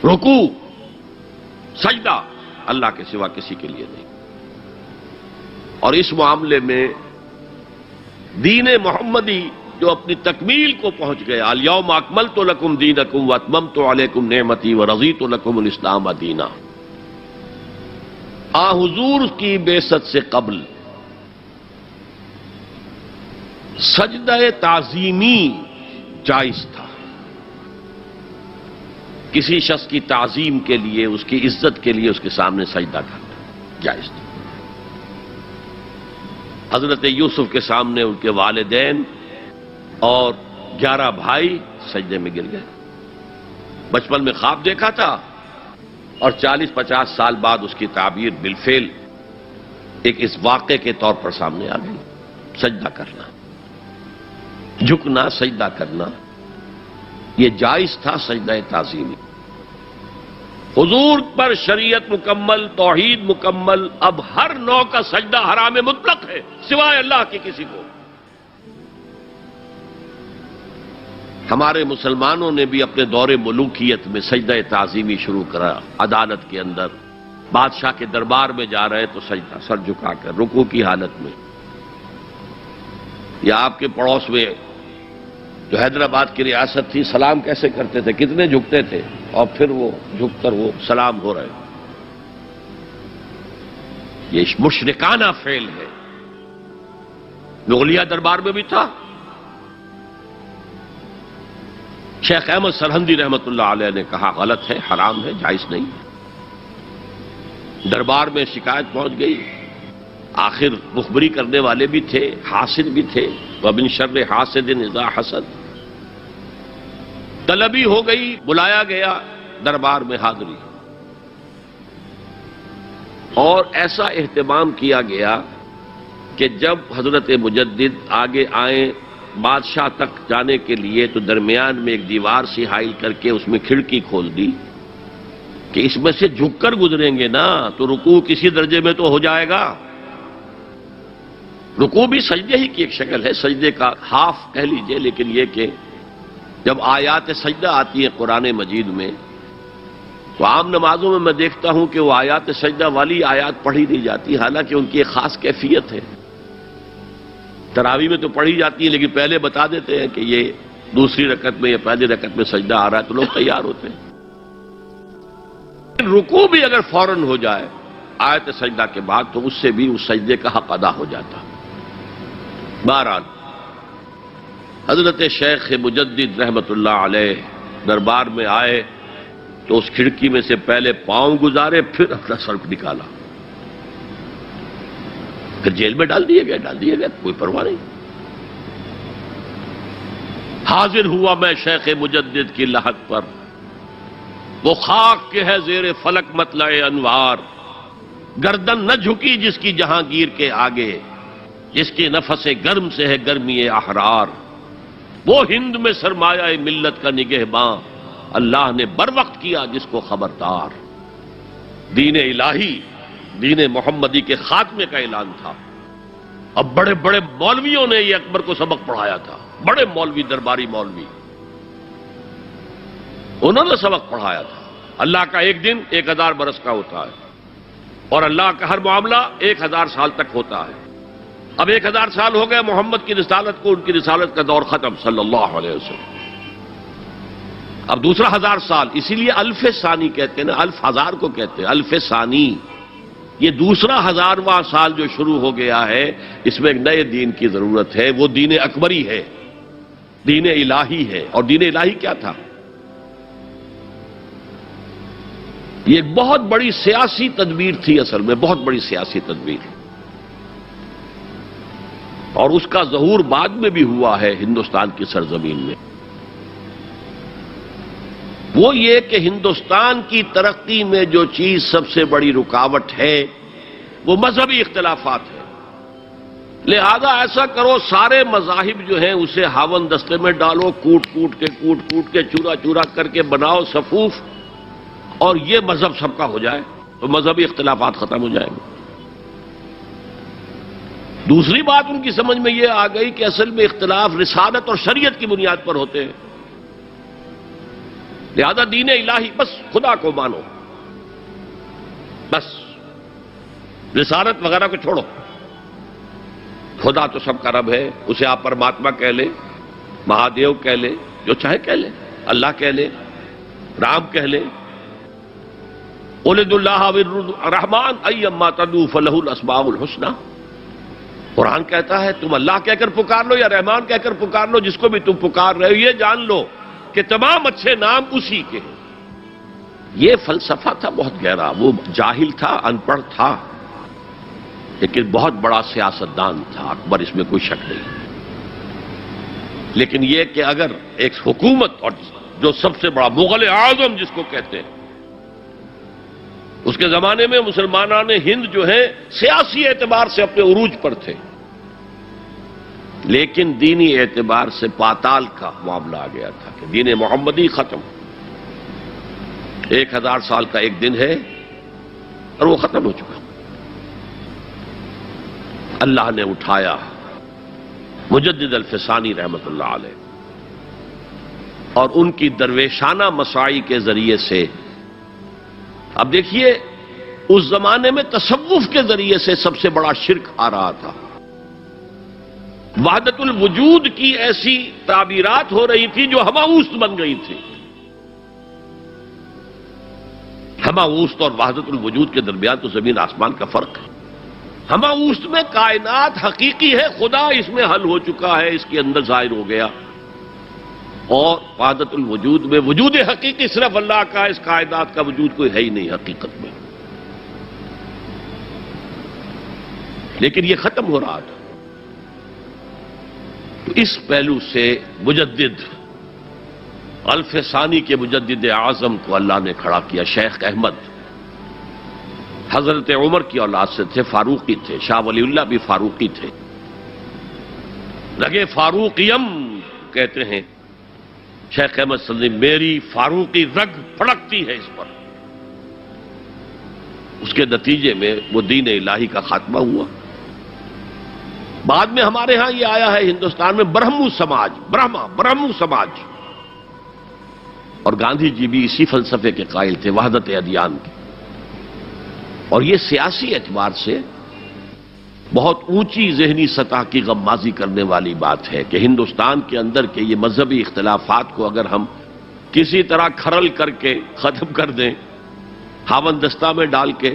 رکوع، سجدہ اللہ کے سوا کسی کے لیے نہیں۔ اور اس معاملے میں دین محمدی جو اپنی تکمیل کو پہنچ گیا، الیوم اکملت لکم دینکم واتممت علیکم نعمتی ورضیت لکم الاسلام دینا، آ حضور کی بعثت سے قبل سجدہ تعظیمی جائز تھا، کسی شخص کی تعظیم کے لیے، اس کی عزت کے لیے اس کے سامنے سجدہ کرنا جائز تھا۔ حضرت یوسف کے سامنے ان کے والدین اور 11 بھائی سجدے میں گر گئے، بچپن میں خواب دیکھا تھا اور 40-50 سال بعد اس کی تعبیر بالفعل ایک اس واقعے کے طور پر سامنے آ گئی۔ سجدہ کرنا، جھکنا، سجدہ کرنا، یہ جائز تھا سجدہ تعظیمی۔ حضور پر شریعت مکمل، توحید مکمل، اب ہر نوع کا سجدہ حرام مطلق ہے سوائے اللہ کے کسی کو۔ ہمارے مسلمانوں نے بھی اپنے دور ملوکیت میں سجدہ تعظیمی شروع کرا. عدالت کے اندر بادشاہ کے دربار میں جا رہے تو سجدہ، سر جھکا کر رکوع کی حالت میں. یا آپ کے پڑوس میں جو حیدرآباد کی ریاست تھی، سلام کیسے کرتے تھے، کتنے جھکتے تھے، اور پھر وہ جھک کر وہ سلام ہو رہے. یہ مشرکانہ فعل ہے. مغلیہ دربار میں بھی تھا. شیخ احمد سرہندی رحمت اللہ علیہ نے کہا غلط ہے، حرام ہے، جائز نہیں. دربار میں شکایت پہنچ گئی. آخر مخبری کرنے والے بھی تھے، حاسد بھی تھے. وَمِن شَرِّ حَاسِدٍ إِذَا حَسَدَ. طلبی ہو گئی، بلایا گیا دربار میں حاضری. اور ایسا اہتمام کیا گیا کہ جب حضرت مجدد آگے آئیں بادشاہ تک جانے کے لیے تو درمیان میں ایک دیوار سی حائل کر کے اس میں کھڑکی کھول دی کہ اس میں سے جھک کر گزریں گے نا تو رکوع کسی درجے میں تو ہو جائے گا. رکوع بھی سجدے ہی کی ایک شکل ہے، سجدے کا ہاف کہہ لیجئے. لیکن یہ کہ جب آیات سجدہ آتی ہے قرآن مجید میں تو عام نمازوں میں میں دیکھتا ہوں کہ وہ آیات سجدہ والی آیات پڑھی نہیں جاتی، حالانکہ ان کی ایک خاص کیفیت ہے. تراویح میں تو پڑھی جاتی ہے لیکن پہلے بتا دیتے ہیں کہ یہ دوسری رکعت میں یا پہلی رکعت میں سجدہ آ رہا ہے تو لوگ تیار ہوتے ہیں. رکوع بھی اگر فوراً ہو جائے آیت سجدہ کے بعد تو اس سے بھی اس سجدے کا حق ادا ہو جاتا. بہرحال حضرت شیخ مجدد رحمت اللہ علیہ دربار میں آئے تو اس کھڑکی میں سے پہلے پاؤں گزارے، پھر اپنا سر نکالا، پھر جیل میں ڈال دیا گیا، کوئی پرواہ نہیں. حاضر ہوا میں شیخ مجدد کی لحد پر، وہ خاک کے ہے زیر فلک مطلع انوار. گردن نہ جھکی جس کی جہانگیر کے آگے، جس کے نفس گرم سے ہے گرمی احرار. وہ ہند میں سرمایہ ملت کا نگہباں، اللہ نے بر وقت کیا جس کو خبردار. دین الہی، دین محمدی کے خاتمے کا اعلان تھا. اب بڑے بڑے مولویوں نے یہ اکبر کو سبق پڑھایا تھا، بڑے مولوی، درباری مولوی، انہوں نے سبق پڑھایا تھا. اللہ کا ایک دن 1000 برس کا ہوتا ہے اور اللہ کا ہر معاملہ 1000 سال تک ہوتا ہے. اب 1000 سال ہو گئے محمد کی رسالت کو، ان کی رسالت کا دور ختم صلی اللہ علیہ وسلم. اب دوسرا 1000 سال، اسی لیے الف ثانی کہتے ہیں نا، الف ہزار کو کہتے ہیں الف ثانی. یہ دوسرا 1000واں سال جو شروع ہو گیا ہے، اس میں ایک نئے دین کی ضرورت ہے. وہ دین اکبری ہے، دین الہی ہے. اور دین الہی کیا تھا؟ یہ ایک بہت بڑی سیاسی تدبیر تھی، اصل میں بہت بڑی سیاسی تدبیر. اور اس کا ظہور بعد میں بھی ہوا ہے ہندوستان کی سرزمین میں. وہ یہ کہ ہندوستان کی ترقی میں جو چیز سب سے بڑی رکاوٹ ہے وہ مذہبی اختلافات ہیں. لہذا ایسا کرو سارے مذاہب جو ہیں اسے ہاون دستے میں ڈالو، کوٹ کوٹ کے چورا چورا کر کے بناؤ صفوف، اور یہ مذہب سب کا ہو جائے تو مذہبی اختلافات ختم ہو جائیں گے. دوسری بات ان کی سمجھ میں یہ آ گئی کہ اصل میں اختلاف رسالت اور شریعت کی بنیاد پر ہوتے ہیں. لہذا دین الہی، بس خدا کو مانو، بس رسالت وغیرہ کو چھوڑو. خدا تو سب کا رب ہے، اسے آپ پرماتما کہہ لیں، مہادیو کہہ لیں، جو چاہے کہہ لیں، اللہ کہہ لیں، رام کہہ لیں. قل ادعوا اللہ والرحمن ایما تدعوا فلہ الاسماء الحسنی. قرآن کہتا ہے تم اللہ کہہ کر پکار لو یا رحمان کہہ کر پکار لو، جس کو بھی تم پکار رہے ہو یہ جان لو کہ تمام اچھے نام اسی کے ہیں. یہ فلسفہ تھا بہت گہرا. وہ جاہل تھا، ان پڑھ تھا، لیکن بہت بڑا سیاستدان تھا اکبر، اس میں کوئی شک نہیں. لیکن یہ کہ اگر ایک حکومت، اور جو سب سے بڑا مغل اعظم جس کو کہتے ہیں، اس کے زمانے میں مسلمانان ہند جو ہیں سیاسی اعتبار سے اپنے عروج پر تھے، لیکن دینی اعتبار سے پاتال کا معاملہ آ گیا تھا کہ دین محمدی ختم. 1000 سال کا ایک دن ہے اور وہ ختم ہو چکا. اللہ نے اٹھایا مجدد الفسانی رحمت اللہ علیہ. اور ان کی درویشانہ مساعی کے ذریعے سے. اب دیکھیے اس زمانے میں تصوف کے ذریعے سے سب سے بڑا شرک آ رہا تھا. وحدت الوجود کی ایسی تعبیرات ہو رہی تھی جو ہماوست بن گئی تھی. ہماوست اور وحدت الوجود کے درمیان تو زمین آسمان کا فرق ہے. ہماوست میں کائنات حقیقی ہے، خدا اس میں حل ہو چکا ہے، اس کے اندر ظاہر ہو گیا. اور وحدت الوجود میں وجود حقیقی صرف اللہ کا، اس کائنات کا وجود کوئی ہے ہی نہیں حقیقت میں. لیکن یہ ختم ہو رہا تھا. تو اس پہلو سے مجدد الف ثانی کے مجدد اعظم کو اللہ نے کھڑا کیا. شیخ احمد حضرت عمر کی اولاد سے تھے، فاروقی تھے. شاہ ولی اللہ بھی فاروقی تھے. رگے فاروقیم کہتے ہیں شیخ احمد صلی اللہ علیہ وسلم، میری فاروقی رگ پھڑکتی ہے اس پر. اس کے نتیجے میں وہ دین الہی کا خاتمہ ہوا. بعد میں ہمارے ہاں یہ آیا ہے ہندوستان میں برہمو سماج، برہمو سماج. اور گاندھی جی بھی اسی فلسفے کے قائل تھے، وحدت ادیان کے. اور یہ سیاسی اعتبار سے بہت اونچی ذہنی سطح کی غمازی کرنے والی بات ہے کہ ہندوستان کے اندر کے یہ مذہبی اختلافات کو اگر ہم کسی طرح کھرل کر کے ختم کر دیں، ہاون دستہ میں ڈال کے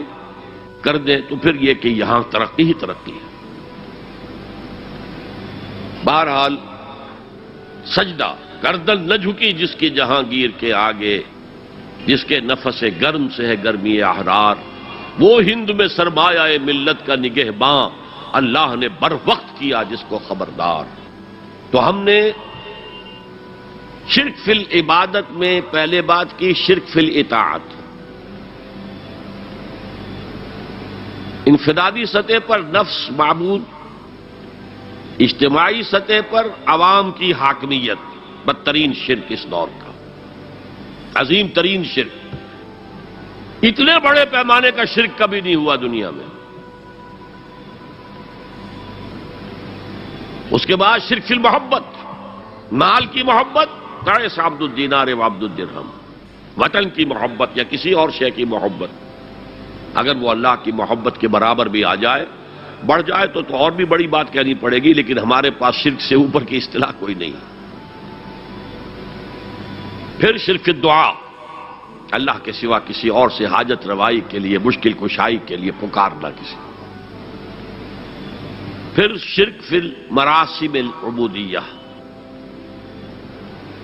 کر دیں، تو پھر یہ کہ یہاں ترقی ہی ترقی ہے. بہرحال سجدہ گردن نہ جھکی جس کی جہانگیر کے آگے، جس کے نفس گرم سے ہے گرمی احرار. وہ ہند میں سرمایہ ملت کا نگہباں، اللہ نے بر وقت کیا جس کو خبردار. تو ہم نے شرک فی العبادت میں پہلے بات کی شرک فی الاطاعت. انفرادی سطح پر نفس معبود، اجتماعی سطح پر عوام کی حاکمیت، بدترین شرک اس دور کا، عظیم ترین شرک. اتنے بڑے پیمانے کا شرک کبھی نہیں ہوا دنیا میں. اس کے بعد شرک فی المحبت، مال کی محبت، تعس عبد الدینار و عبد الدرہم. وطن کی محبت یا کسی اور شے کی محبت، اگر وہ اللہ کی محبت کے برابر بھی آ جائے، بڑھ جائے تو اور بھی بڑی بات کہنی پڑے گی. لیکن ہمارے پاس شرک سے اوپر کی اصطلاح کوئی نہیں. پھر شرک فی الدعاء، اللہ کے سوا کسی اور سے حاجت روائی کے لیے، مشکل کشائی کے لیے پکارنا کسی. پھر شرک فی المراسم العبودیہ،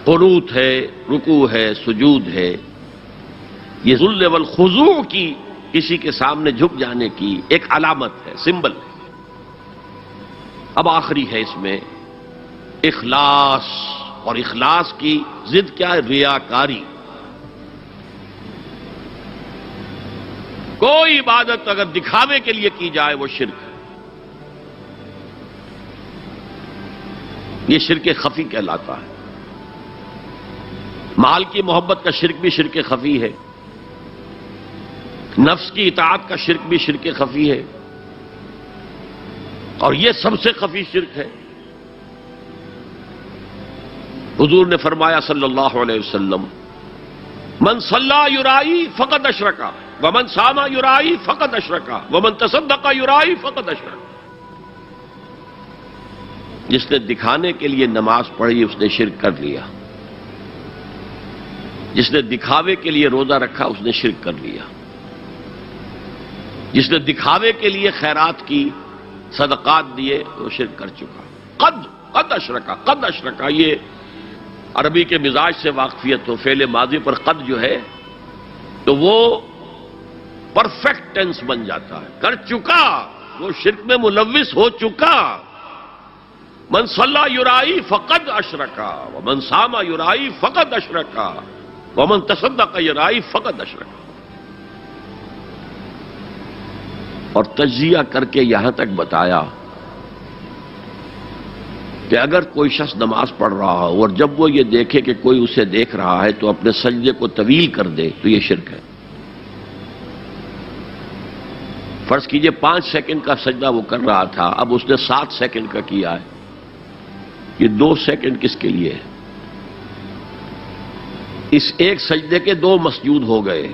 قنوت ہے، رکوع ہے، سجود ہے، یہ ذل والخضوع کی، کسی کے سامنے جھک جانے کی ایک علامت ہے، سمبل ہے. اب آخری ہے اس میں اخلاص، اور اخلاص کی ضد کیا ہے؟ ریاکاری. کوئی عبادت اگر دکھاوے کے لیے کی جائے وہ شرک ہے. یہ شرک خفی کہلاتا ہے. مال کی محبت کا شرک بھی شرک خفی ہے، نفس کی اطاعت کا شرک بھی شرک خفی ہے، اور یہ سب سے خفی شرک ہے. حضور نے فرمایا صلی اللہ علیہ وسلم، من صلی یرائی فقد اشرکا ومن صام یرائی فقد اشرکا ومن تصدق یرائی فقد اشرکا. جس نے دکھانے کے لیے نماز پڑھی اس نے شرک کر لیا. جس نے دکھاوے کے لیے روزہ رکھا اس نے شرک کر لیا. جس نے دکھاوے کے لیے خیرات کی، صدقات دیے، وہ شرک کر چکا. قد اشرکا، قد اشرکا، یہ عربی کے مزاج سے واقفیت ہو، فعل ماضی پر قد جو ہے تو وہ پرفیکٹ ٹینس بن جاتا ہے، کر چکا، وہ شرک میں ملوث ہو چکا. من صلی یرائی فقد اشرکا ومن صام یرائی فقد اشرکا ومن تصدق یرائی فقد اشرکا. اور تجزیہ کر کے یہاں تک بتایا کہ اگر کوئی شخص نماز پڑھ رہا ہو اور جب وہ یہ دیکھے کہ کوئی اسے دیکھ رہا ہے تو اپنے سجدے کو طویل کر دے تو یہ شرک ہے. فرض کیجئے 5 سیکنڈ کا سجدہ وہ کر رہا تھا، اب اس نے 7 سیکنڈ کا کیا ہے. یہ 2 سیکنڈ کس کے لیے ہے؟ اس ایک سجدے کے 2 مسجود ہو گئے.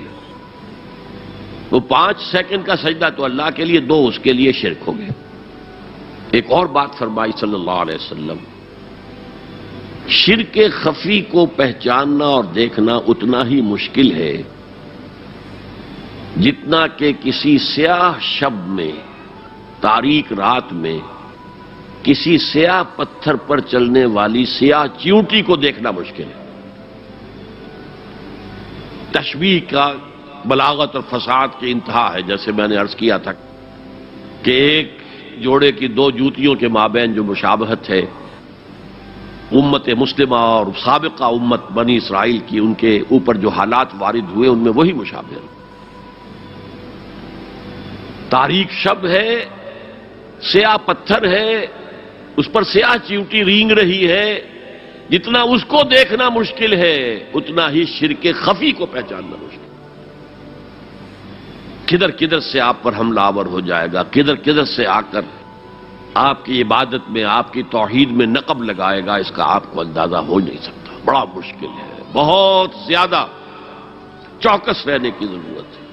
وہ 5 سیکنڈ کا سجدہ تو اللہ کے لیے، 2 اس کے لیے شرک ہو گئے. ایک اور بات فرمائی صلی اللہ علیہ وسلم، شرک خفی کو پہچاننا اور دیکھنا اتنا ہی مشکل ہے جتنا کہ کسی سیاہ شب میں، تاریک رات میں کسی سیاہ پتھر پر چلنے والی سیاہ چیونٹی کو دیکھنا مشکل ہے. تشبیہ کا بلاغت اور فصاحت کی انتہا ہے. جیسے میں نے عرض کیا تھا کہ ایک جوڑے کی 2 جوتیوں کے مابین جو مشابہت ہے، امت مسلمہ اور سابقہ امت بنی اسرائیل کی، ان کے اوپر جو حالات وارد ہوئے ان میں وہی مشابہت. تاریک شب ہے، سیاہ پتھر ہے، اس پر سیاہ چیونٹی رینگ رہی ہے. جتنا اس کو دیکھنا مشکل ہے اتنا ہی شرک خفی کو پہچاننا مشکل. کدھر کدھر سے آپ پر حملہ آور ہو جائے گا، کدھر کدھر سے آ کر آپ کی عبادت میں، آپ کی توحید میں نقب لگائے گا، اس کا آپ کو اندازہ ہو نہیں سکتا. بڑا مشکل ہے، بہت زیادہ چوکس رہنے کی ضرورت ہے.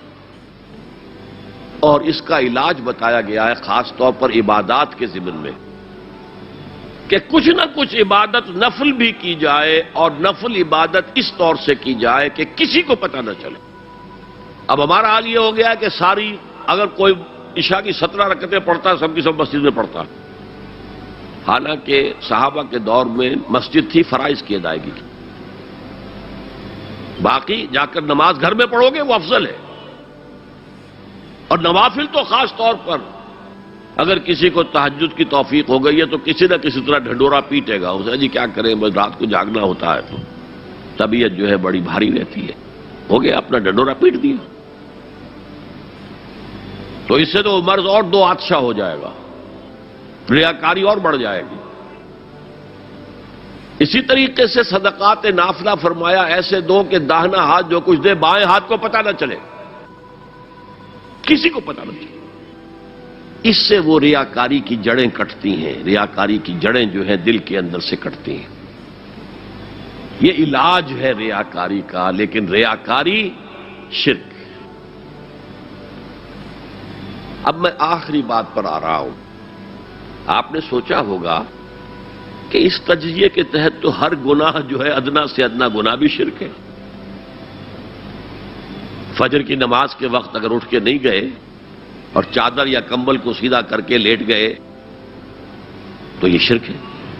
اور اس کا علاج بتایا گیا ہے خاص طور پر عبادات کے ضمن میں، کہ کچھ نہ کچھ عبادت نفل بھی کی جائے، اور نفل عبادت اس طور سے کی جائے کہ کسی کو پتہ نہ چلے. اب ہمارا حال یہ ہو گیا کہ ساری، اگر کوئی عشاء کی 17 رکعتیں پڑھتا ہے، سب کی سب مسجد میں پڑھتا ہے. حالانکہ صحابہ کے دور میں مسجد تھی فرائض کی ادائیگی کی. باقی جا کر نماز گھر میں پڑھو گے وہ افضل ہے. اور نوافل تو خاص طور پر اگر کسی کو تہجد کی توفیق ہو گئی ہے تو کسی نہ کسی طرح ڈھنڈورا پیٹے گا. اسے جی کیا کریں، بس رات کو جاگنا ہوتا ہے تو طبیعت جو ہے بڑی بھاری رہتی ہے. ہو گیا، اپنا ڈھنڈورا پیٹ دیا. تو اس سے تو مرض اور 2 عطشہ ہو جائے گا، ریاکاری اور بڑھ جائے گی. اسی طریقے سے صدقات نافلہ فرمایا ایسے دو کہ داہنا ہاتھ جو کچھ دے بائیں ہاتھ کو پتہ نہ چلے، کسی کو پتہ نہ چلے. اس سے وہ ریاکاری کی جڑیں کٹتی ہیں. ریاکاری کی جڑیں جو ہیں دل کے اندر سے کٹتی ہیں. یہ علاج ہے ریاکاری کا. لیکن ریاکاری شرک. اب میں آخری بات پر آ رہا ہوں. آپ نے سوچا ہوگا کہ اس تجزیے کے تحت تو ہر گناہ جو ہے ادنا سے ادنا گناہ بھی شرک ہے. فجر کی نماز کے وقت اگر اٹھ کے نہیں گئے اور چادر یا کمبل کو سیدھا کر کے لیٹ گئے تو یہ شرک ہے.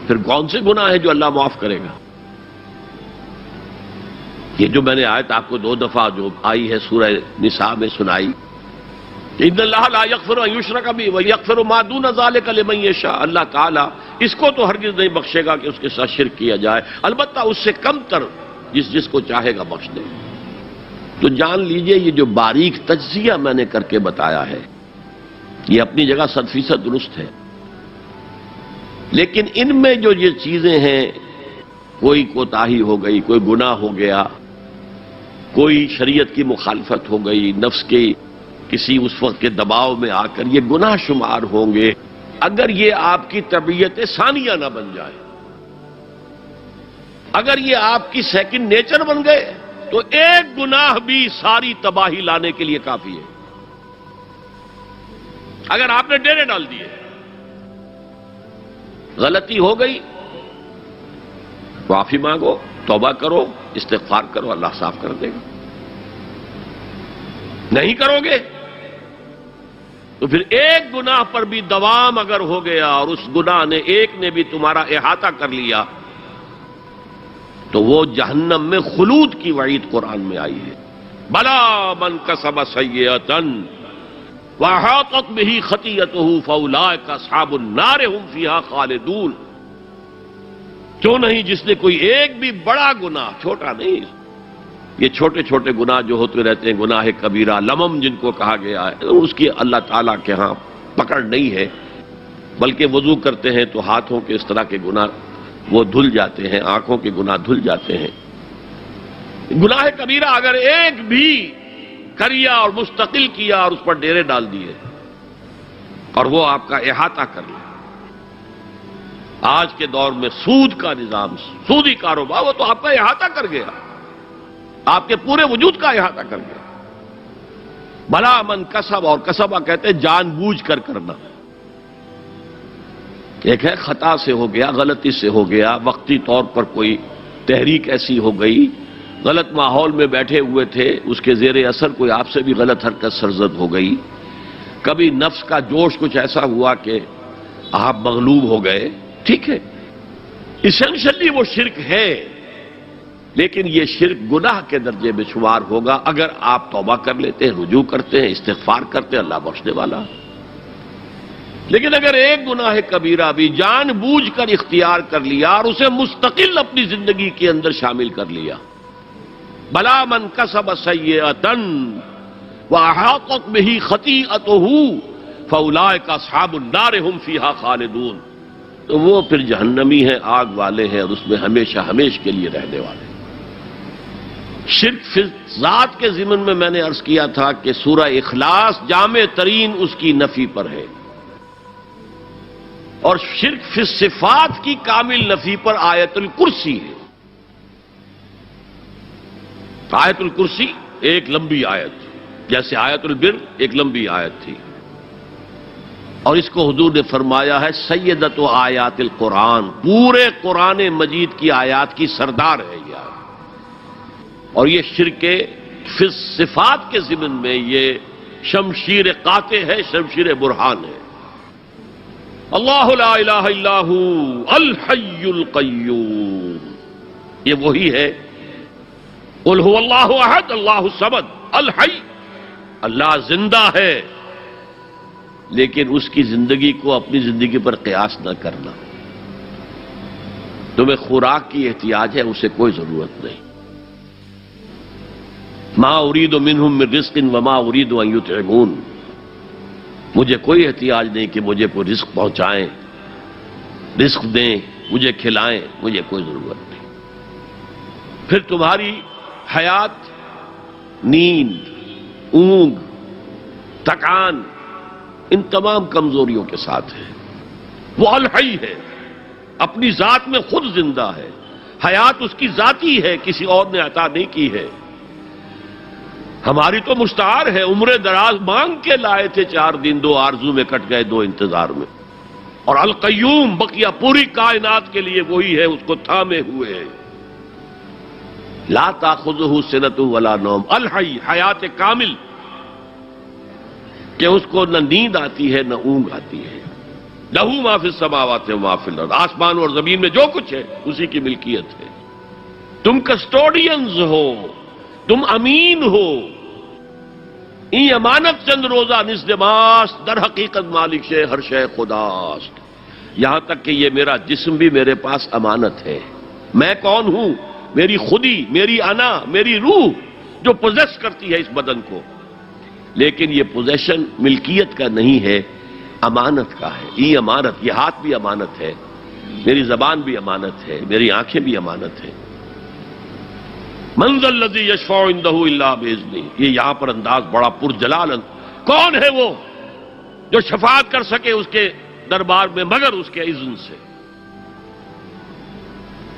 پھر کون سے گناہ ہے جو اللہ معاف کرے گا؟ یہ جو میں نے آیت آپ کو 2 دفعہ جو آئی ہے سورہ نساء میں سنائی، ان اللہ لا یغفر ان یشرک بہ ویغفر ما دون ذلک لمن یشاء. اللہ تعالیٰ اس کو تو ہرگز نہیں بخشے گا کہ اس کے ساتھ شرک کیا جائے، البتہ اس سے کم تر جس کو چاہے گا بخش دے. تو جان لیجئے یہ جو باریک تجزیہ میں نے کر کے بتایا ہے یہ اپنی جگہ 100% درست ہے. لیکن ان میں جو یہ چیزیں ہیں، کوئی کوتاہی ہو گئی، کوئی گناہ ہو گیا، کوئی شریعت کی مخالفت ہو گئی، نفس کے کسی اس وقت کے دباؤ میں آ کر یہ گناہ شمار ہوں گے. اگر یہ آپ کی طبیعت ثانیہ نہ بن جائے، اگر یہ آپ کی سیکنڈ نیچر بن گئے تو ایک گناہ بھی ساری تباہی لانے کے لیے کافی ہے. اگر آپ نے ڈیرے ڈال دیے، غلطی ہو گئی، معافی مانگو، توبہ کرو، استغفار کرو، اللہ صاف کر دے گا. نہیں کرو گے تو پھر ایک گناہ پر بھی دوام اگر ہو گیا اور اس گناہ نے ایک نے بھی تمہارا احاطہ کر لیا تو وہ جہنم میں خلود کی وعید قرآن میں آئی ہے. بلا من کسب سیئۃ وَأَحَاطَتْ بِهِ خَطِیَّتُهُ فَأُولَٰئِکَ أَصْحَابُ النَّارِ هُمْ فِیہا خَالِدُونَ. کیوں نہیں جس نے کوئی ایک بھی بڑا گناہ، چھوٹا نہیں، یہ چھوٹے چھوٹے گناہ جو ہوتے رہتے ہیں، گناہ کبیرہ، لمم جن کو کہا گیا ہے، اس کی اللہ تعالیٰ کے ہاں پکڑ نہیں ہے. بلکہ وضو کرتے ہیں تو ہاتھوں کے اس طرح کے گناہ وہ دھل جاتے ہیں، آنکھوں کے گناہ دھل جاتے ہیں. گناہ کبیرہ اگر ایک بھی کریا اور مستقل کیا اور اس پر ڈیرے ڈال دیے اور وہ آپ کا احاطہ کر لیا. آج کے دور میں سود کا نظام، سودی کاروبار، وہ تو آپ کا احاطہ کر گیا. آپ کے پورے وجود کا احاطہ کر گیا. بلا من کسب، اور کسبہ کہتے ہیں جان بوجھ کر کرنا. ایک ہے خطا سے ہو گیا، غلطی سے ہو گیا، وقتی طور پر کوئی تحریک ایسی ہو گئی، غلط ماحول میں بیٹھے ہوئے تھے، اس کے زیر اثر کوئی آپ سے بھی غلط حرکت سرزد ہو گئی، کبھی نفس کا جوش کچھ ایسا ہوا کہ آپ مغلوب ہو گئے، ٹھیک ہے، اسینشلی وہ شرک ہے، لیکن یہ شرک گناہ کے درجے میں شمار ہوگا اگر آپ توبہ کر لیتے ہیں، رجوع کرتے ہیں، استغفار کرتے ہیں، اللہ بخشنے والا. لیکن اگر ایک گناہ کبیرہ بھی جان بوجھ کر اختیار کر لیا اور اسے مستقل اپنی زندگی کے اندر شامل کر لیا، بلا من کسب سیئۃ واحاطت بہ خطیئتہ فاولئک اصحاب النار هم فیہا خالدون، تو وہ پھر جہنمی ہیں، آگ والے ہیں، اور اس میں ہمیشہ ہمیش کے لیے رہنے والے. شرک فی ذات کے ضمن میں نے عرض کیا تھا کہ سورہ اخلاص جامع ترین اس کی نفی پر ہے، اور شرک فی صفات کی کامل نفی پر آیت الکرسی ہے. آیت الکرسی ایک لمبی آیت، جیسے آیت البر ایک لمبی آیت تھی، اور اس کو حضور نے فرمایا ہے سیدۃ آیات القرآن، پورے قرآن مجید کی آیات کی سردار ہے یہ آیت. اور یہ شرک فی صفات کے ضمن میں یہ شمشیر قاطع ہے، شمشیر برہان ہے. اللہ لا الہ الا ہو الحی القیوم، یہ وہی ہے. قل هو اللہ احد اللہ الصمد الحی، اللہ زندہ ہے، لیکن اس کی زندگی کو اپنی زندگی پر قیاس نہ کرنا. تمہیں خوراک کی احتیاج ہے، اسے کوئی ضرورت نہیں. ما اريد منهم من رزق وما اريد ان يطعمون، مجھے کوئی احتیاج نہیں کہ مجھے کوئی رزق پہنچائیں، رزق دیں، مجھے کھلائیں، مجھے کوئی ضرورت نہیں. پھر تمہاری حیات نیند، اونگ، تھکان، ان تمام کمزوریوں کے ساتھ ہے. وہ الحی ہے، اپنی ذات میں خود زندہ ہے، حیات اس کی ذاتی ہے، کسی اور نے عطا نہیں کی ہے. ہماری تو مستعار ہے، عمر دراز مانگ کے لائے تھے، 4 دن 2 آرزو میں کٹ گئے، 2 انتظار میں. اور القیوم بقیہ پوری کائنات کے لیے وہی ہے، اس کو تھامے ہوئے ہے. لا تاخذہ سنۃ ولا نوم، الحی، حیات کامل، کہ اس کو نہ نیند آتی ہے نہ اونگ آتی ہے. لہ ما فی السماوات و ما فی الارض، آسمان اور زمین میں جو کچھ ہے اسی کی ملکیت ہے. تم کسٹوڈینز ہو، تم امین ہو. این امانت چند روزہ نزد ماست، در حقیقت مالک شے ہر شے خداست. یہاں تک کہ یہ میرا جسم بھی میرے پاس امانت ہے. میں کون ہوں؟ میری خودی، میری انا، میری روح جو پوزیس کرتی ہے اس بدن کو، لیکن یہ پوزیشن ملکیت کا نہیں ہے، امانت کا ہے. یہ امانت، یہ ہاتھ بھی امانت ہے، میری زبان بھی امانت ہے، میری آنکھیں بھی امانت ہے. من ذا الذی یشفع عندہ الا باذنہ، یہ یہاں پر انداز بڑا پرجلال. کون ہے وہ جو شفاعت کر سکے اس کے دربار میں مگر اس کے اذن سے؟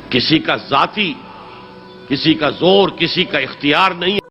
کسی کا ذاتی، کسی کا زور، کسی کا اختیار نہیں.